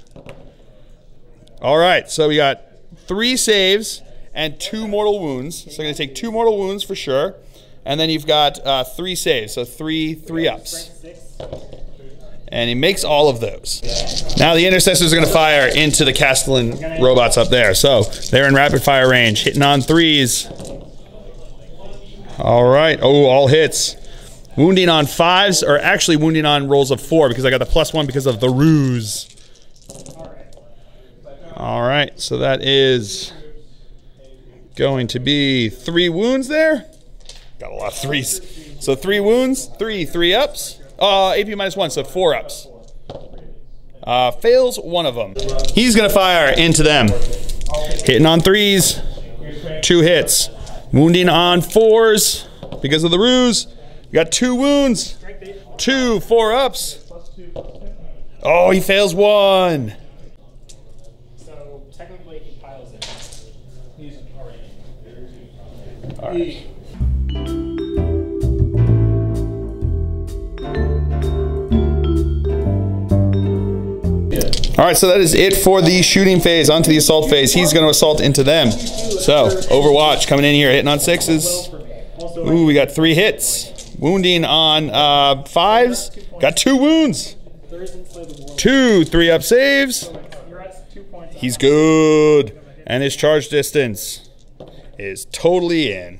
All right, so we got 3 saves and 2 mortal wounds. So I'm going to take 2 mortal wounds for sure. And then you've got 3 saves, so 3 ups. And he makes all of those. Now the intercessors are going to fire into the Castellan robots up there. So they're in rapid fire range, hitting on 3s. All right, oh, all hits. Wounding on 5s, or actually wounding on rolls of 4 because I got the +1 because of the ruse. All right, so that is going to be 3 wounds there. Got a lot of 3s. So 3 wounds, 3 ups. AP -1, so 4 ups. Fails 1 of them. He's gonna fire into them. Hitting on 3s, 2 hits. Wounding on 4s because of the ruse. You got 2 wounds, 2 4 ups. Oh, he fails 1. So technically he piles in. He's already. All right. All right, so that is it for the shooting phase. Onto the assault phase. He's going to assault into them. So, Overwatch coming in here, hitting on 6s. Ooh, we got 3 hits. Wounding on 5s. Got 2 wounds. 2 3-up saves. He's good. And his charge distance is totally in.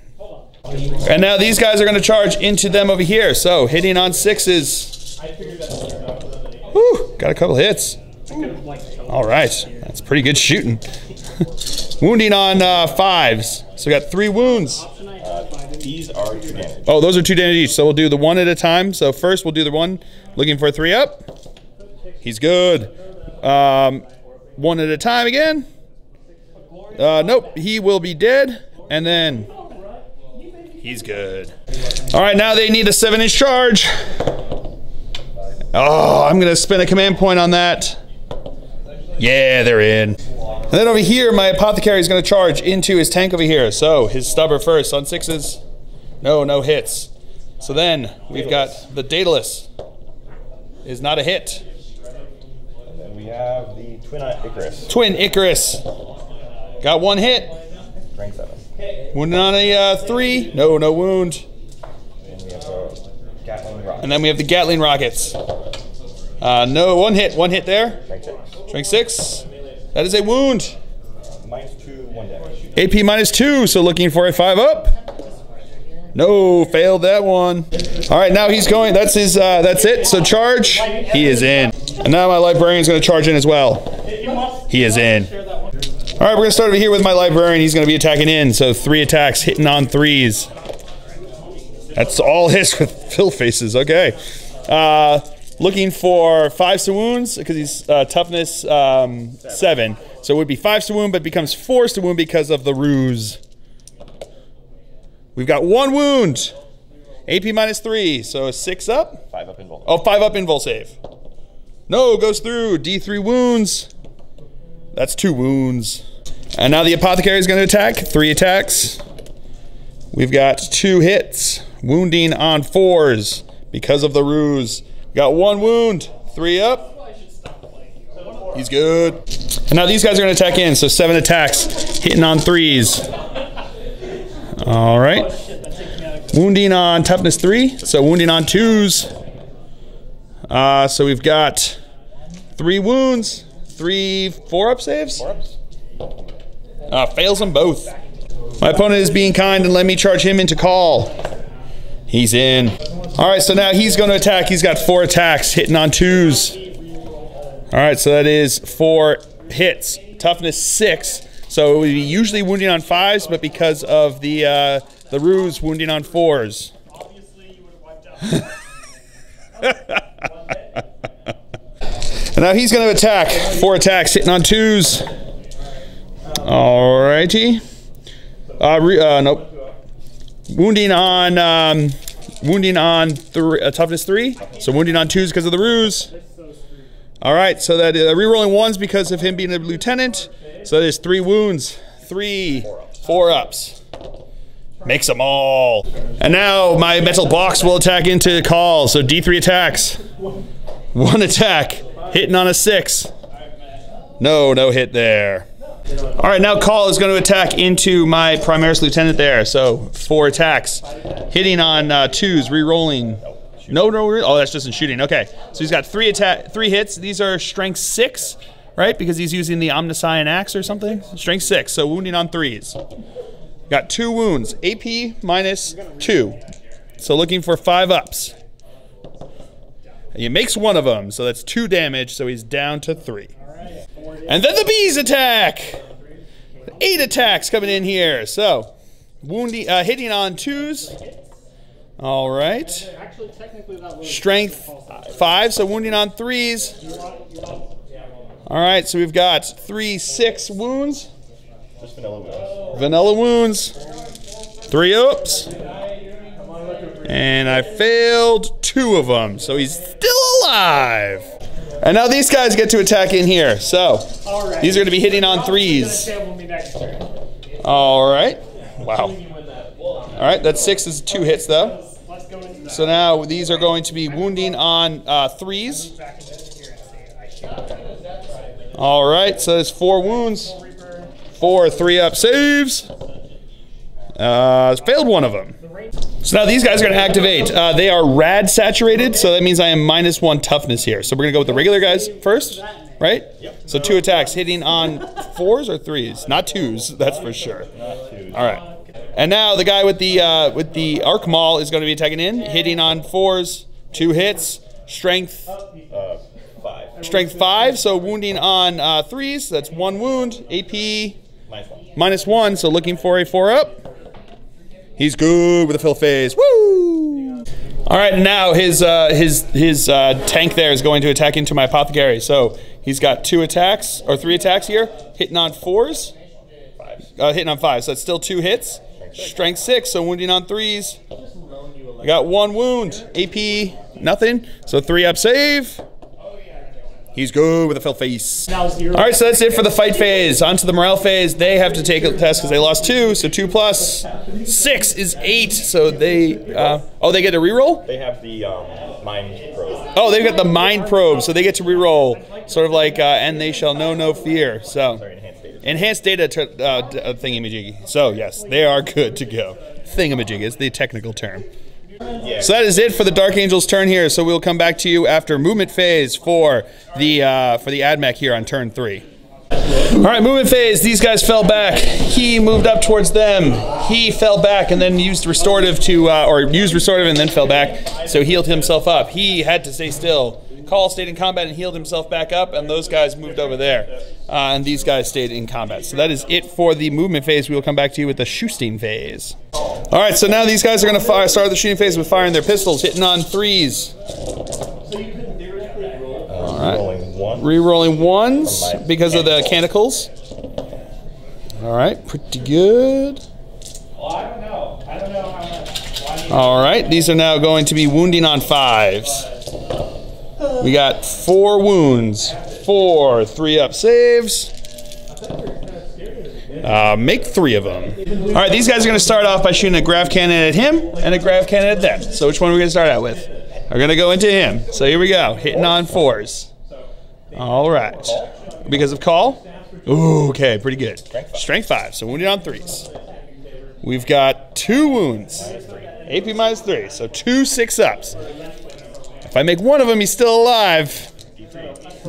And now these guys are going to charge into them over here. So, hitting on 6s. Whew, got a couple hits. All right, that's pretty good shooting. Wounding on 5s. So we got 3 wounds. These are 2 damage. Oh, those are 2 damage each. So we'll do the 1 at a time. So first we'll do the 1, looking for a 3 up. He's good. 1 at a time again. Nope, he will be dead. And then he's good. All right, now they need a 7-inch charge. Oh, I'm gonna spend a command point on that. Yeah, they're in. And then over here, my apothecary is going to charge into his tank over here. So his stubber first on 6s. No hits. So then we've got the Daedalus. Is not a hit. And then we have the Twin Icarus. Twin Icarus. Got 1 hit. Strength 7. Wounded on a 3. No wound. And we have the Gatling Rocket. And then we have the Gatling rockets. No, 1 hit. 1 hit there. Strength 6. Strength 6. That is a wound. -2, 1 damage. AP -2, so looking for a 5 up. No, failed that one. All right, now he's going. That's his. That's it. So charge. He is in. And now my librarian's going to charge in as well. He is in. All right, we're going to start over here with my librarian. He's going to be attacking in. So 3 attacks, hitting on 3s. That's all hits with fill faces. Okay. Looking for 5s to wounds because he's toughness 7. So it would be 5s to wound, but becomes 4s to wound because of the ruse. We've got 1 wound. AP -3, so a 6 up. 5 up invul. Oh, 5 up invul save. No, goes through. D3 wounds. That's 2 wounds. And now the apothecary is going to attack. 3 attacks. We've got 2 hits. Wounding on 4s. because of the ruse. Got 1 wound, 3 up. He's good. And now these guys are going to attack in, so 7 attacks, hitting on 3s. All right. Wounding on toughness 3, so wounding on 2s. So we've got 3 wounds, 3 4-up saves. 4-ups. Fails them both. My opponent is being kind and let me charge him into call. He's in. All right, so now he's going to attack. He's got 4 attacks, hitting on 2s. All right, so that is 4 hits. Toughness 6. So it would be usually wounding on 5s, but because of the ruse, wounding on 4s. And now he's going to attack. 4 attacks, hitting on 2s. All righty. Nope. Wounding on toughness 3. So wounding on 2s because of the ruse. All right, so that rerolling 1s because of him being a lieutenant. So that is 3 wounds, 3 4-ups. Makes them all. And now my metal box will attack into call. So D3 attacks. 1 attack, hitting on a 6. No hit there. All right, now call is going to attack into my Primaris lieutenant there. So 4 attacks, hitting on 2s, rerolling. No, oh, that's just in shooting. Okay, so he's got 3 hits. These are strength 6, right? Because he's using the Omniscient axe or something. Strength 6, so wounding on 3s. Got 2 wounds, AP minus 2. So looking for 5 ups. He makes 1 of them, so that's 2 damage. So he's down to 3. And then the bees attack. 8 attacks coming in here. So wounding, hitting on 2s. All right. Strength 5, so wounding on 3s. All right, so we've got 3 6 wounds. Just vanilla wounds. Vanilla wounds. 3 ups. And I failed 2 of them, so he's still alive. And now these guys get to attack in here. So these are going to be hitting on 3s. All right. Wow. All right, that's 6 is 2 hits though. So now these are going to be wounding on 3s. All right, so there's 4 wounds. 4 3-up saves. Failed 1 of them. So now these guys are going to activate. They are rad saturated, so that means I am -1 toughness here. So we're going to go with the regular guys first, right? Yep. So 2 attacks, hitting on 4s or 3s? Not 2s, that's for sure. All right. And now the guy with the arc maul is going to be attacking in, hitting on 4s, 2 hits, strength 5. Strength 5, so wounding on 3s. That's 1 wound. AP -1, so looking for a 4-up. He's good with a fill phase. Woo! All right, now his tank there is going to attack into my apothecary. So he's got 2 attacks or 3 attacks here, hitting on 4s. Hitting on 5, so that's still 2 hits. Strength 6, so wounding on 3s. I got 1 wound. AP nothing, so 3-up save. He's good with a fill face. All right, so that's it for the fight phase. On to the morale phase. They have to take a test because they lost 2, so 2 plus 6 is 8. So they, they get a reroll? They have the mind probe. Oh, they've got the mind probe, so they get to reroll. Sort of like, and they shall know no fear. So, enhanced data thingamajiggy. So, yes, they are good to go. Thingamajiggy is the technical term. So that is it for the Dark Angel's turn here. So we'll come back to you after movement phase for the AdMech here on turn 3. All right, movement phase. These guys fell back. He moved up towards them. He fell back and then used restorative and then fell back. So healed himself up. He had to stay still. Call stayed in combat and healed himself back up, and those guys moved over there. And these guys stayed in combat. So that is it for the movement phase. We will come back to you with the shooting phase. All right, so now these guys are going to start the shooting phase with firing their pistols, hitting on 3s. All right. Rerolling 1s because of the canticles. All right, pretty good. All right, these are now going to be wounding on 5s. We got 4 wounds, 4 3-up saves. Make 3 of them. All right, these guys are going to start off by shooting a grav cannon at him and a grav cannon at them. So which one are we going to start out with? are going to go into him. So here we go, hitting on 4s. All right. Because of call? Ooh, okay, pretty good. Strength 5, so wounded on 3s. We've got 2 wounds. AP -3, so 2 6-ups. If I make one of them, he's still alive.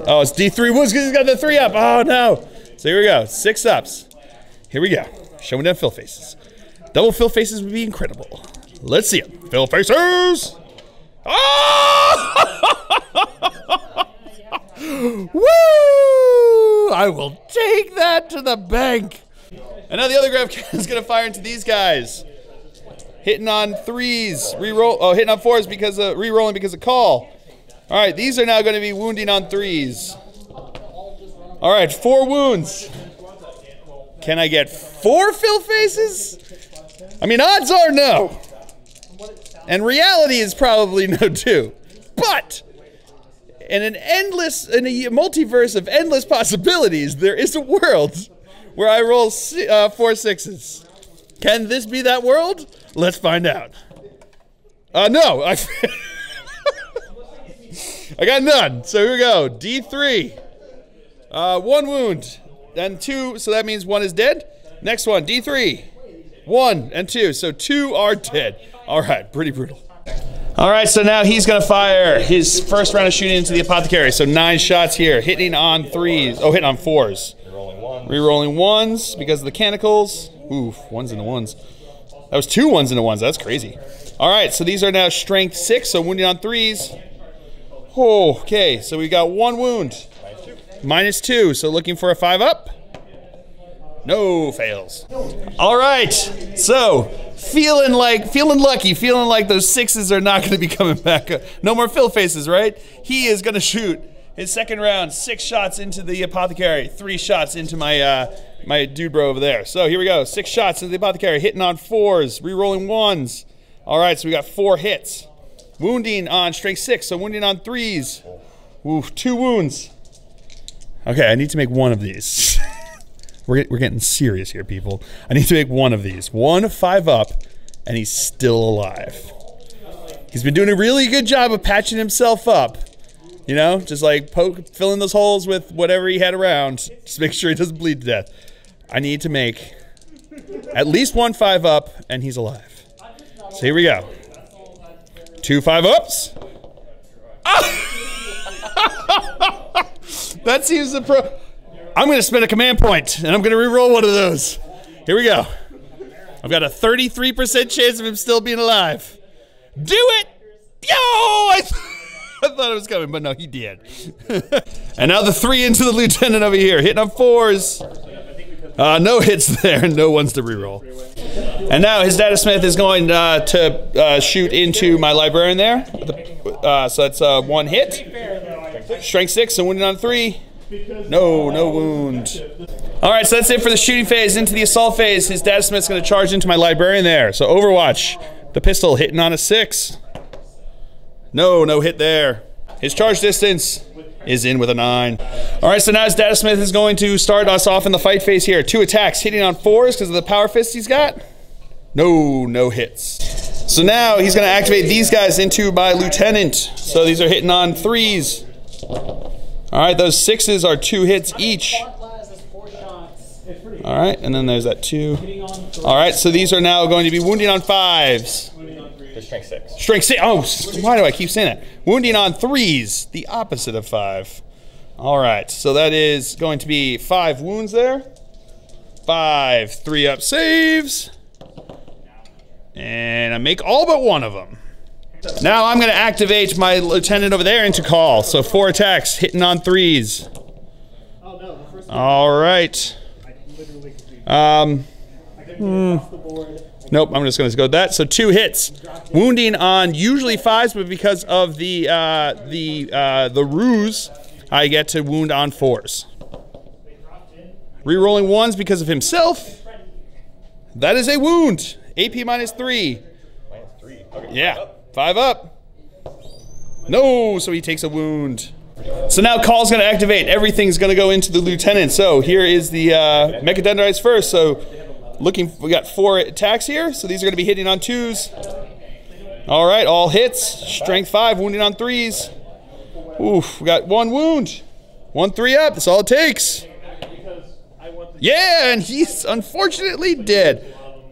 Oh, it's D3 wounds because he's got the 3-up. Oh, no. So here we go, 6-ups. Here we go. Show me them fill faces. Double fill faces would be incredible. Let's see them. Fill faces! Oh! Woo! I will take that to the bank. And now the other grav cannon is going to fire into these guys. Hitting on 3s, reroll. Oh, hitting on 4s because of rerolling because of call. All right, these are now going to be wounding on 3s. All right, 4 wounds. Can I get 4 fill faces? I mean, odds are no. And reality is probably no too. But in a multiverse of endless possibilities, there is a world where I roll 4 6s. Can this be that world? Let's find out. No. I got none. So here we go. D3. 1 wound. Then 2. So that means 1 is dead. Next one. D3. 1 and 2. So 2 are dead. All right. Pretty brutal. All right. So now he's going to fire his first round of shooting into the apothecary. So 9 shots here. Hitting on 3s. Oh, hitting on 4s. Rerolling 1s because of the canicles. Oof. 1s into 1s. That was 2 1s into 1s. That's crazy. All right. So these are now strength 6. So wounding on 3s. Oh, okay. So we got 1 wound. -2. So looking for a 5-up. No, fails. All right. So feeling lucky, feeling like those 6s are not going to be coming back up. No more fill faces, right? He is going to shoot his second round, 6 shots into the apothecary, 3 shots into my my dude bro over there. So here we go, 6 shots into the apothecary, hitting on 4s, re-rolling 1s. All right, so we got 4 hits. Wounding on strength 6, so wounding on 3s. Ooh, 2 wounds. Okay, I need to make one of these. We're getting serious here, people. I need to make one of these. 1 5-up, and he's still alive. He's been doing a really good job of patching himself up. You know, just like filling those holes with whatever he had around. Just make sure he doesn't bleed to death. I need to make at least 1 5-up, and he's alive. So here we go. 2 5-ups. That seems the pro. I'm going to spend a command point, and I'm going to re-roll one of those. Here we go. I've got a 33% chance of him still being alive. Do it! Yo! I thought it was coming, but no, he did. And now the 3 into the lieutenant over here, hitting on 4s. No hits there, no ones to re-roll. And now his data smith is going to shoot into my librarian there. So that's 1 hit. Strength 6, so wounded on 3. No wound. All right, so that's it for the shooting phase. Into the assault phase, his data smith's going to charge into my librarian there. So Overwatch, the pistol hitting on a 6. No hit there. His charge distance is in with a 9. All right, so now his data smith is going to start us off in the fight phase here. 2 attacks, hitting on 4s because of the power fist he's got. No hits. So now he's going to activate these guys into my lieutenant. So these are hitting on 3s. All right, those 6s are 2 hits each. All right, and then there's that 2. All right, so these are now going to be wounding on 5s. Strength 6. Strength 6. Oh, why do I keep saying that? Wounding on 3s, the opposite of 5. All right, so that is going to be 5 wounds there. 5 3-up saves. And I make all but one of them. Now I'm going to activate my lieutenant over there into call. So 4 attacks, hitting on 3s. All right. Nope, I'm just going to go with that. So 2 hits, wounding on usually 5s, but because of the ruse, I get to wound on 4s. Rerolling 1s because of himself. That is a wound. AP -3. -3. Okay, Yeah, 5-up. No, so he takes a wound. So now Call's going to activate. Everything's going to go into the lieutenant. So here is the Mechadendrites first. So we got 4 attacks here. So these are going to be hitting on 2s. All right, all hits. Strength 5, wounding on 3s. Oof, we got 1 wound. 1 3 up, that's all it takes. Yeah, and he's unfortunately dead.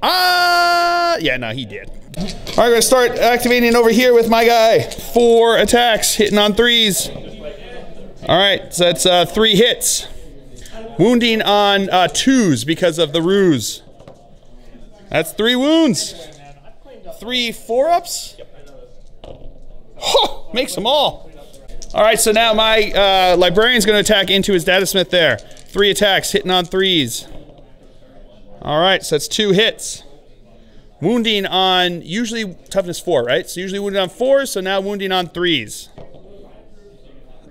Yeah, no, he did. All right, I'm gonna start activating over here with my guy. 4 attacks, hitting on 3s. All right, so that's 3 hits. Wounding on 2s because of the ruse. That's 3 wounds. 3 4-ups. Huh, makes them all. All right, so now my librarian's gonna attack into his data smith there. 3 attacks, hitting on 3s. All right, so that's 2 hits. Wounding on, usually toughness 4, right? So usually wounding on 4s, so now wounding on 3s.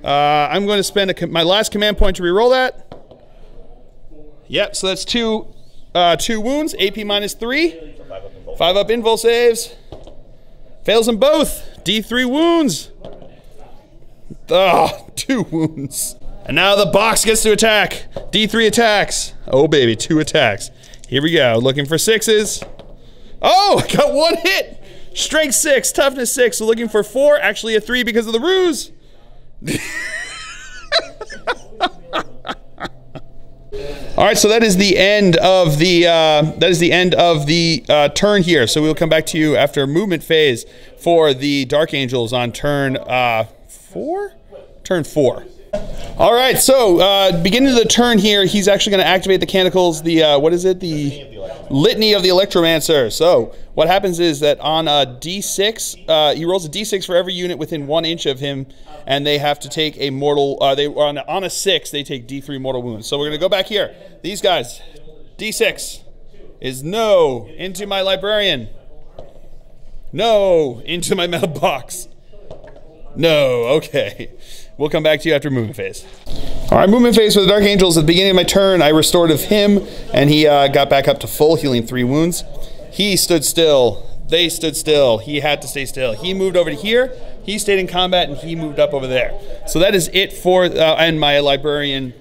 I'm going to spend my last command point to reroll that. Yep, so that's 2 wounds, AP -3. 5 up invul saves. Fails them both. D3 wounds. Ugh, 2 wounds. And now the box gets to attack. D3 attacks. Oh baby, 2 attacks. Here we go, looking for 6s. Oh, I got 1 hit. Strength 6, toughness 6, so looking for 4, actually a 3 because of the ruse. All right, so that is the end of the turn here. So we'll come back to you after movement phase for the Dark Angels on turn 4? Turn 4. All right, so beginning of the turn here, he's actually going to activate the canticles, what is it? The Litany of the Electromancer. So what happens is that on a D6, he rolls a D6 for every unit within 1 inch of him, and they have to take a mortal, on a 6, they take D3 mortal wounds. So we're going to go back here. These guys, D6 is no into my librarian. No into my metal box. No, okay. We'll come back to you after movement phase. All right, movement phase for the Dark Angels. At the beginning of my turn, I restored of him, and he got back up to full, healing 3 wounds. He stood still. They stood still. He had to stay still. He moved over to here. He stayed in combat, and he moved up over there. So that is it for, and my librarian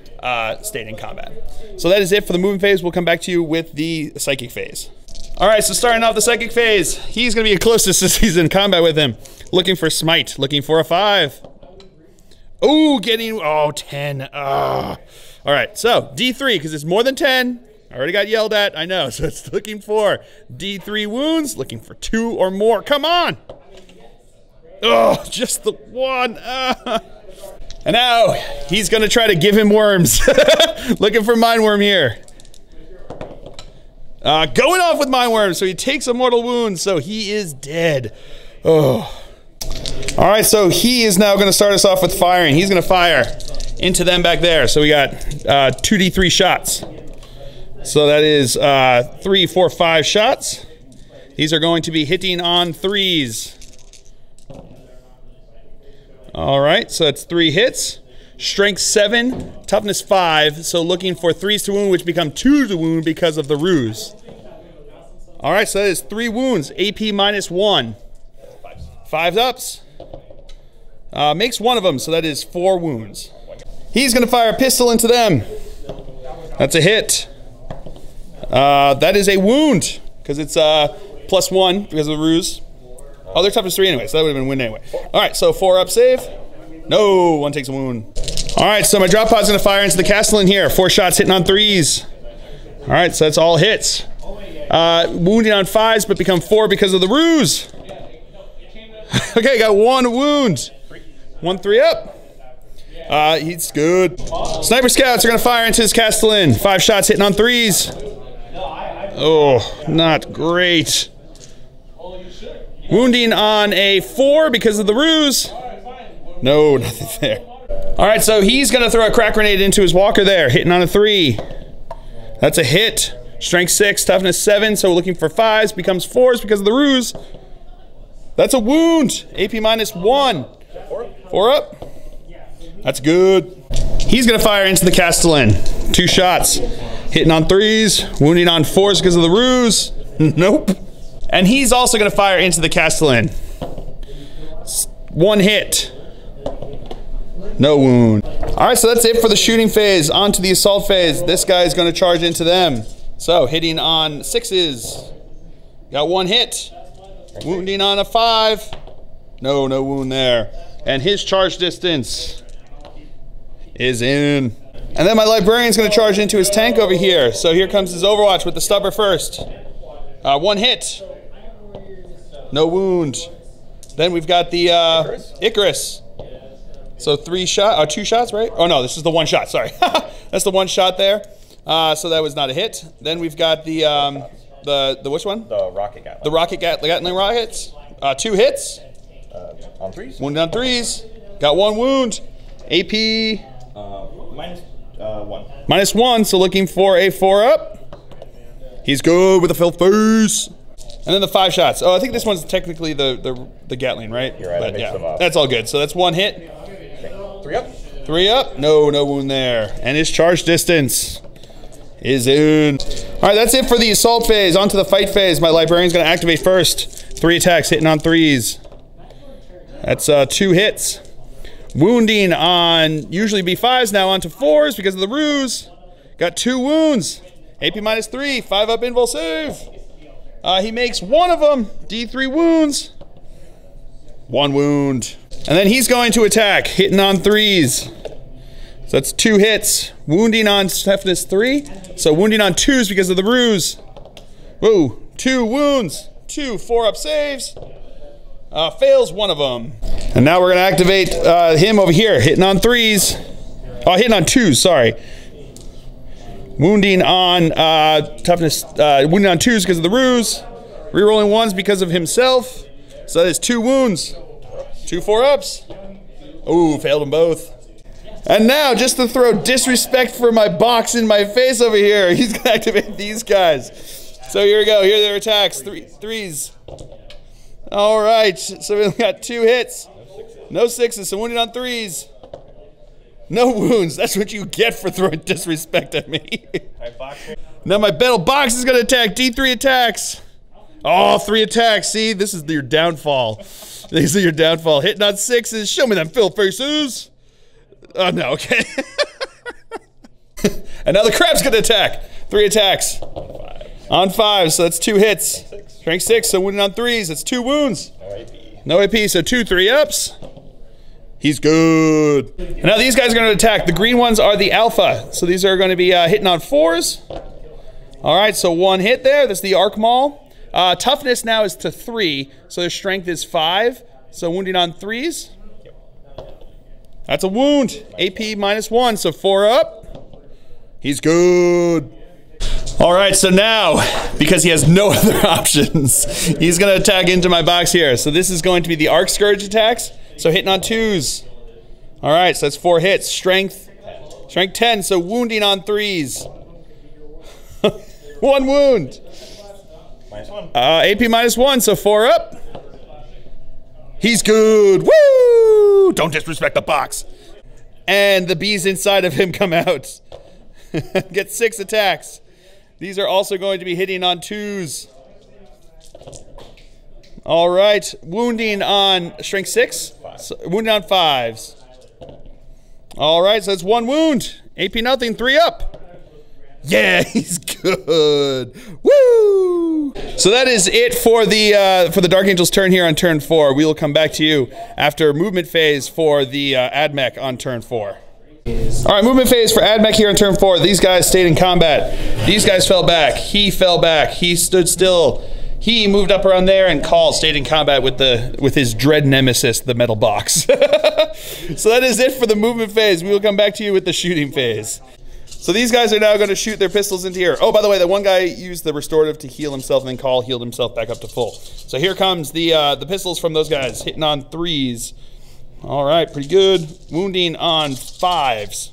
stayed in combat. So that is it for the movement phase. We'll come back to you with the psychic phase. All right, so starting off the psychic phase, he's going to be closest since he's in combat with him. Looking for smite, looking for a 5. Oh, 10. All right, so D3, because it's more than 10. I already got yelled at, I know. So it's looking for D3 wounds, looking for 2 or more. Come on. Oh, just the 1. And now he's going to try to give him worms. Looking for Mind Worm here. Going off with Mind Worm, so he takes a mortal wound, so he is dead. Oh. All right, so he is now going to start us off with firing. He's going to fire into them back there. So we got 2d3 shots. So that is 3, 4, 5 shots. These are going to be hitting on 3s. All right, so that's 3 hits. Strength 7, toughness 5. So looking for 3s to wound, which become 2 to wound because of the ruse. All right, so that is 3 wounds. AP -1. 5 ups. Makes 1 of them, so that is 4 wounds. He's going to fire a pistol into them. That's a hit. That is a wound, because it's +1 because of the ruse. Oh, they're toughness 3 anyway, so that would have been win anyway. All right, so 4 up save. No, 1 takes a wound. All right, so my drop pod's going to fire into the Castellan here. 4 shots hitting on 3s. All right, so that's all hits. Wounding on 5s, but become 4 because of the ruse. Okay, got 1 wound. 1 3 up. He's good. Sniper scouts are going to fire into his Castellan. 5 shots hitting on 3s. Oh, not great. Wounding on a 4 because of the ruse. No, nothing there. All right, so he's going to throw a crack grenade into his walker there, hitting on a 3. That's a hit. Strength 6, toughness 7, so looking for 5s, becomes 4s because of the ruse. That's a wound. AP -1. 4 up. That's good. He's going to fire into the Castellan. 2 shots. Hitting on 3s, wounding on 4s because of the ruse. Nope. And he's also going to fire into the Castellan. 1 hit. No wound. All right, so that's it for the shooting phase. On to the assault phase. This guy is going to charge into them. So hitting on 6s. Got 1 hit. Wounding on a 5. No wound there. And his charge distance is in. And then my librarian's going to charge into his tank over here. So here comes his Overwatch with the stubber first. 1 hit. No wound. Then we've got the Icarus. So 2 shots, right? Oh no, this is the 1 shot, sorry. That's the 1 shot there. So that was not a hit. Then we've got the which one? The rocket gatling. The rocket gatling rockets. 2 hits. On 3s? Wounded on 3s. Got 1 wound. AP. -1. -1, so looking for a 4-up. He's good with a filled face. And then the 5 shots. Oh, I think this one's technically the Gatling, right? You're right, but I mixed yeah, them up. that's all good. So that's 1 hit. Okay. 3 up? 3 up. No wound there. And his charge distance is in. All right, that's it for the assault phase. On to the fight phase. My librarian's going to activate first. 3 attacks, hitting on 3s. That's 2 hits. Wounding on usually B5s, now onto 4s because of the ruse. Got 2 wounds. AP -3, 5-up invul save. He makes 1 of them. D3 wounds. 1 wound. And then he's going to attack, hitting on 3s. So that's 2 hits. Wounding on toughness 3. So wounding on 2s because of the ruse. Whoa, 2 wounds. 2 4-up saves. Fails 1 of them. And now we're going to activate him over here, hitting on 3s. Oh, hitting on 2s, sorry. Wounding on toughness, wounding on 2s because of the ruse. Rerolling 1s because of himself. So that is 2 wounds. 2 4-ups. Ooh, failed them both. And now, just to throw disrespect for my box in my face over here, he's going to activate these guys. So here we go. Here are their attacks. 3s. All right. So we got 2 hits. No 6s. So wounded on 3s. No wounds. That's what you get for throwing disrespect at me. Now my battle box is going to attack. D3 attacks. Oh, 3 attacks. See, this is your downfall. These are your downfall. Hitting on 6s. Show me them fill faces. Oh, no, okay. And now the crab's going to attack. 3 attacks. On 5, so that's 2 hits. Strength 6, so wounded on 3s. That's 2 wounds. No AP, so 2 3-ups. He's good. And now these guys are going to attack. The green ones are the alpha. So these are going to be hitting on 4s. All right, so 1 hit there. That's the Arc Maul. Toughness now is to 3, so their strength is 5. So wounding on 3s. That's a wound. AP -1, so 4 up. He's good. All right, so now, because he has no other options, he's going to attack into my box here. So this is going to be the Arc Scourge attacks. So hitting on 2s. All right, so that's 4 hits. Strength 10, so wounding on 3s. 1 wound. -1. AP -1, so 4 up. He's good. Woo! Don't disrespect the box. And the bees inside of him come out. Get 6 attacks. These are also going to be hitting on 2s. All right, wounding on strength 6, so, wounding on 5s. All right, so that's 1 wound. AP nothing, 3 up. Yeah, he's good. Woo! So that is it for the Dark Angel's turn here on turn 4. We will come back to you after movement phase for the Admech on turn 4. All right, movement phase for Admech here on turn 4. These guys stayed in combat. These guys fell back. He fell back. He stood still. He moved up around there, and Cawl stayed in combat with his dread nemesis, the metal box. So that is it for the movement phase. We will come back to you with the shooting phase. So these guys are now going to shoot their pistols into here. Oh, by the way, the one guy used the restorative to heal himself, and then Cawl healed himself back up to full. So here comes the pistols from those guys, hitting on 3s. All right, pretty good. Wounding on 5s.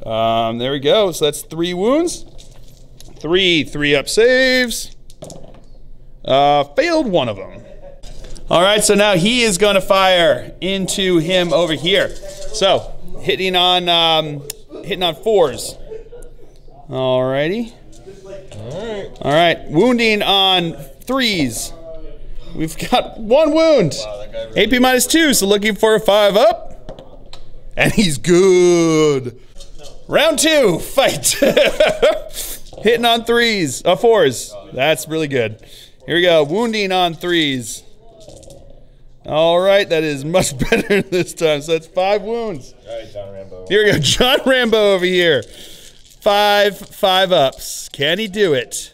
There we go. So that's 3 wounds. 3 3-up saves. Failed 1 of them. All right, so now he is going to fire into him over here. So hitting on 4s. Alrighty. All right, wounding on 3s. We've got 1 wound. AP -2, so looking for a 5 up. And he's good. Round 2, fight. Hitting on 4s. That's really good. Here we go. Wounding on 3s. All right, that is much better this time. So that's 5 wounds. All right, John Rambo. Here we go. John Rambo over here. 5 ups. Can he do it?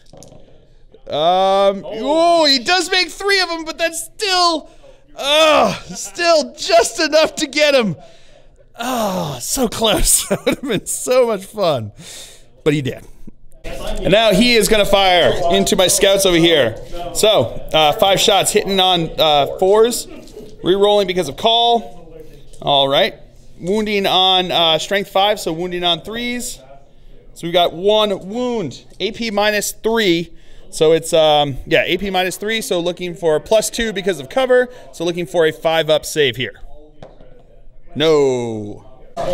Oh, he does make 3 of them, but that's still, still just enough to get him. Oh, so close. That would have been so much fun. But he did. And now he is going to fire into my scouts over here. So, 5 shots hitting on 4s. Re-rolling because of call. All right. Wounding on strength 5, so wounding on 3s. So we got 1 wound. AP -3. So it's, yeah, AP -3. So looking for +2 because of cover. So looking for a 5-up save here. No.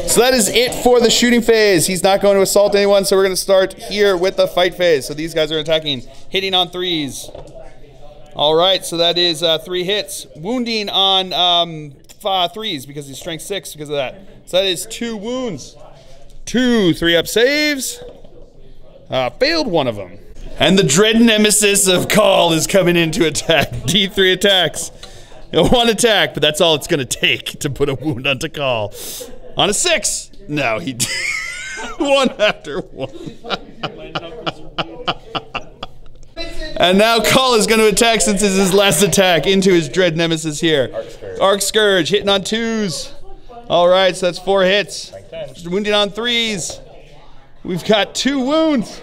So that is it for the shooting phase. He's not going to assault anyone, so we're going to start here with the fight phase. So these guys are attacking, hitting on 3s. All right, so that is 3 hits. Wounding on 3s because he's strength 6 because of that. So that is 2 wounds. 2 3-up saves. Failed one of them. And the dread nemesis of Cawl is coming in to attack. D3 attacks. 1 attack, but that's all it's going to take to put a wound onto Cawl. On a 6. No, he did. 1 after 1. And now Cawl is going to attack since this is his last attack into his dread nemesis here. Arc Scourge hitting on 2s. All right, so that's 4 hits. Wounding on 3s. We've got 2 wounds.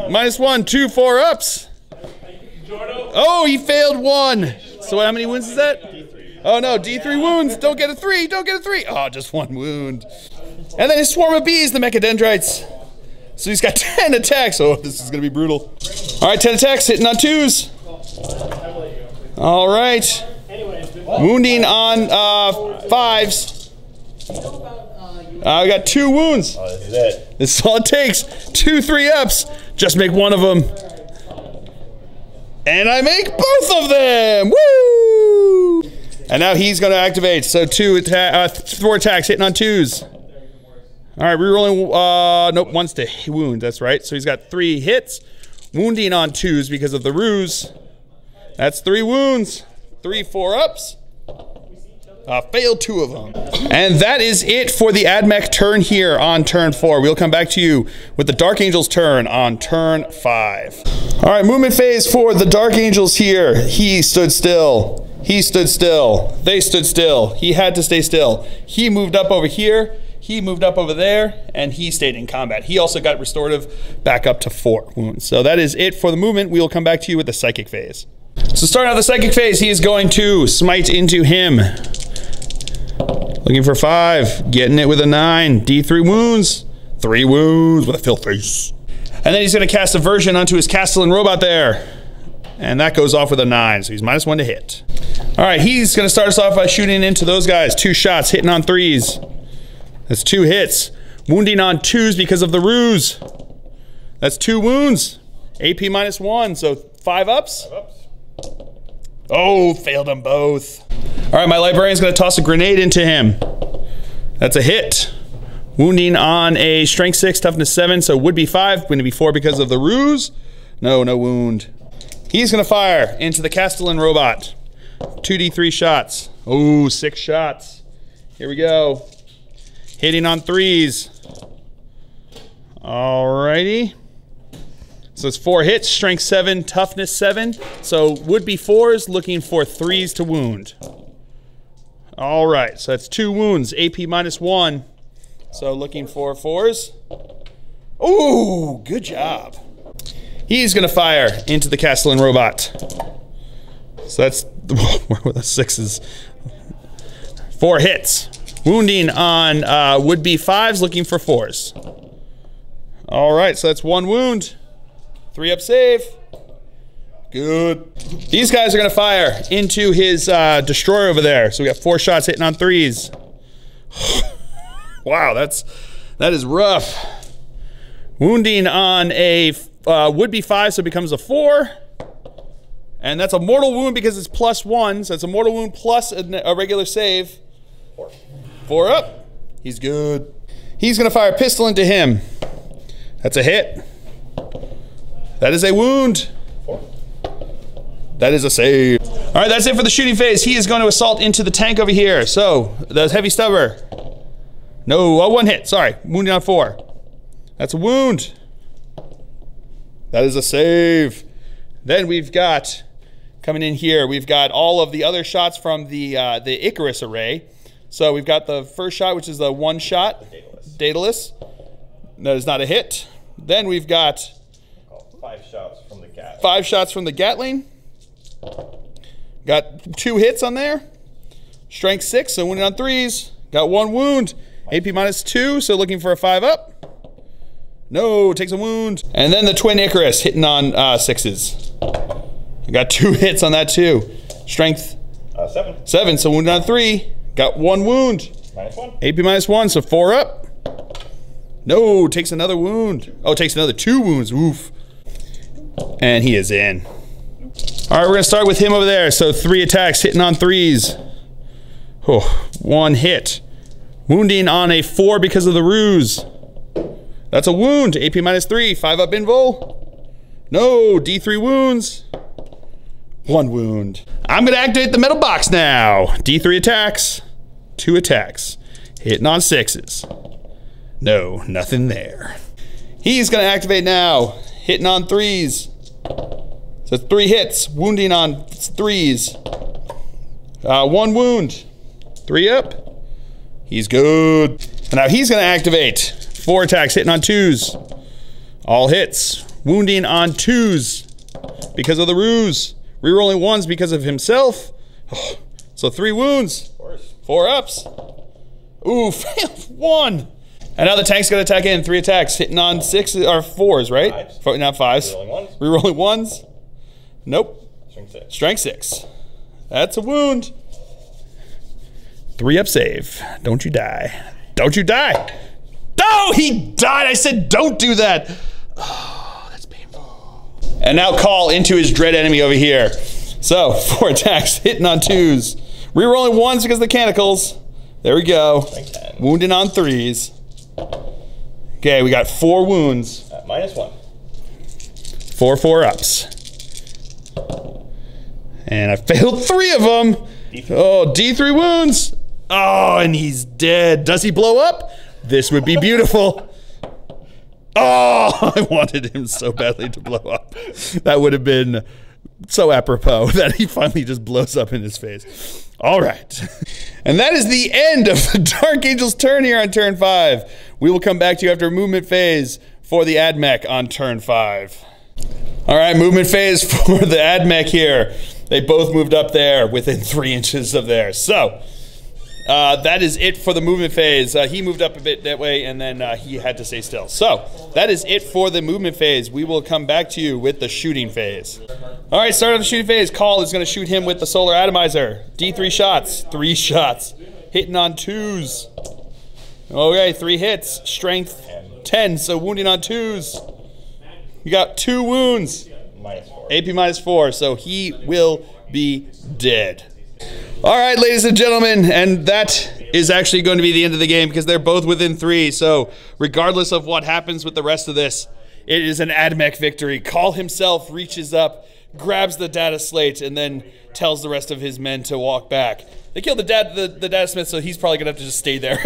-1, 2 4-ups. Oh, he failed 1. So how many wounds is that? Oh no, D3 wounds. Don't get a 3. Don't get a 3. Oh, just 1 wound. And then his swarm of bees, the Mechadendrites. So he's got 10 attacks. Oh, this is going to be brutal. All right, 10 attacks, hitting on 2s. All right. Wounding on 5s. We got 2 wounds. Oh, this is it. This is all it takes. 2 3-ups. Just make 1 of them. And I make both of them. Woo! And now he's going to activate. So 4 attacks, hitting on 2s. All right, rerolling. Nope, 1's to wound. That's right. So he's got 3 hits. Wounding on 2s because of the ruse. That's 3 wounds. 3 4-ups. Failed 2 of them. And that is it for the AdMech turn here on turn 4. We'll come back to you with the Dark Angels turn on turn 5. All right, movement phase for the Dark Angels here. He stood still. He stood still. They stood still. He had to stay still. He moved up over here. He moved up over there, and he stayed in combat. He also got restorative back up to 4 wounds. So that is it for the movement. We will come back to you with the Psychic phase. So starting out the Psychic phase, he is going to smite into him. Looking for 5, getting it with a 9. D3 wounds, 3 wounds with a fill face. And then he's going to cast Aversion onto his Castellan robot there. And that goes off with a 9, so he's -1 to hit. All right, he's going to start us off by shooting into those guys. 2 shots, hitting on 3s. That's 2 hits. Wounding on 2s because of the ruse. That's 2 wounds. AP -1, so 5 ups. 5 ups. Oh, failed them both. All right, my librarian's going to toss a grenade into him. That's a hit. Wounding on a strength 6, toughness 7, so would be 5, going to be 4 because of the ruse. No wound. He's going to fire into the Castellan robot. 2d3 shots. Oh, 6 shots. Here we go. Hitting on 3s. Alrighty. So it's 4 hits, strength 7, toughness 7. So would be 4s, looking for 3s to wound. All right, so that's 2 wounds, AP -1. So looking for 4s. Ooh, good job. He's gonna fire into the Castellan robot. So that's where were the 6s? 4 hits. Wounding on would be 5s, looking for 4s. All right, so that's 1 wound. 3-up save. Good. These guys are going to fire into his destroyer over there. So we got 4 shots hitting on 3s. Wow, that is rough. Wounding on a would be 5, so it becomes a 4. And that's a mortal wound because it's +1. So it's a mortal wound plus a regular save. 4 up. He's good. He's going to fire a pistol into him. That's a hit. That is a wound. 4. That is a save. All right, that's it for the shooting phase. He is going to assault into the tank over here. So, the heavy stubber. No, oh, 1 hit. Sorry, wounding on 4. That's a wound. That is a save. Then we've got, coming in here, we've got all of the other shots from the Icarus array. So we've got the first shot, which is the 1 shot. Daedalus. That is not a hit. Then we've got 5 shots from the Gatling. 5 shots from the Gatling. Got 2 hits on there. Strength 6, so wounded on 3s. Got 1 wound. AP -2, so looking for a 5 up. No, takes a wound. And then the twin Icarus hitting on 6s. I got 2 hits on that too. Strength 7, so wounded on 3. Got 1 wound. -1. AP -1, so 4 up. No, takes another wound. Oh, takes another 2 wounds. Oof. And he is in. All right, we're gonna start with him over there. So 3 attacks, hitting on 3s. Oh, 1 hit. Wounding on a 4 because of the ruse. That's a wound. AP -3, 5 up invul. No, D3 wounds. 1 wound. I'm gonna activate the metal box now. D3 attacks, 2 attacks. Hitting on 6s. No, nothing there. He's gonna activate now. Hitting on 3s. So 3 hits, wounding on 3s. 1 wound. 3 up. He's good. And now he's gonna activate. 4 attacks, hitting on 2s. All hits. Wounding on 2s because of the ruse. Rerolling 1s because of himself. So 3 wounds. 4 ups. Ooh, failed 1. And now the tank's gonna attack in. 3 attacks, hitting on 6 or 4s, right? 5s. Not 5s. Rerolling 1s. Nope. Strength 6. Strength 6. That's a wound. 3 up save. Don't you die. Don't you die. No, he died. I said don't do that. Oh, that's painful. And now Cawl into his dread enemy over here. So 4 attacks, hitting on 2s. Rerolling 1s because of the canticles. There we go. Wounding on 3s. Okay, we got 4 wounds. -1. 4 ups. And I failed 3 of them. Oh, D3 wounds. Oh, and he's dead. Does he blow up? This would be beautiful. Oh, I wanted him so badly to blow up. That would have been so apropos that he finally just blows up in his face. All right. And that is the end of the Dark Angel's turn here on turn 5. We will come back to you after movement phase for the AdMech on turn 5. All right, movement phase for the AdMech here. They both moved up there within 3 inches of there. So that is it for the movement phase. He moved up a bit that way, and then he had to stay still. So that is it for the movement phase. We will come back to you with the shooting phase. All right, start of the shooting phase. Cawl is going to shoot him with the solar atomizer. D3 shots, 3 shots, hitting on 2s. Okay, 3 hits, strength 10, so wounding on 2s. You got 2 wounds. -4. AP -4, so he will be dead. All right, ladies and gentlemen, and that is actually going to be the end of the game because they're both within 3. So regardless of what happens with the rest of this, it is an AdMech victory. Cawl himself reaches up, grabs the data slate, and then tells the rest of his men to walk back. They killed the data smith, so he's probably gonna have to just stay there.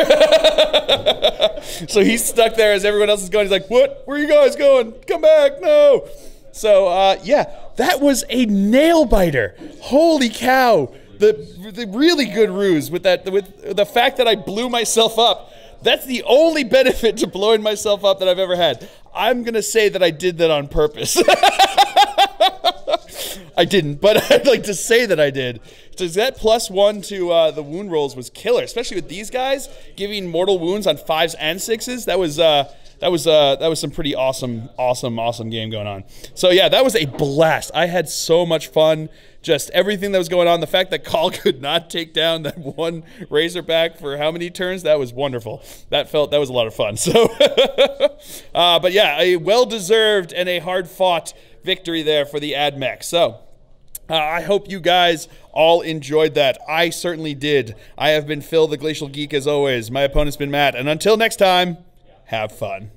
So he's stuck there as everyone else is going. He's like, "What? Where are you guys going? Come back! No!" So yeah, that was a nail biter. Holy cow! The really good ruse with that, with the fact that I blew myself up. That's the only benefit to blowing myself up that I've ever had. I'm gonna say that I did that on purpose. I didn't, but I'd like to say that I did. So that +1 to the wound rolls was killer, especially with these guys giving mortal wounds on 5s and 6s. That was some pretty awesome game going on. So yeah, that was a blast. I had so much fun. Just everything that was going on. The fact that Cawl could not take down that one Razorback for how many turns? That was wonderful. That was a lot of fun. So, but yeah, a well-deserved and a hard-fought victory there for the AdMech. So, I hope you guys all enjoyed that. I certainly did. I have been Phil, the Glacial Geek, as always. My opponent's been Matt. And until next time, have fun.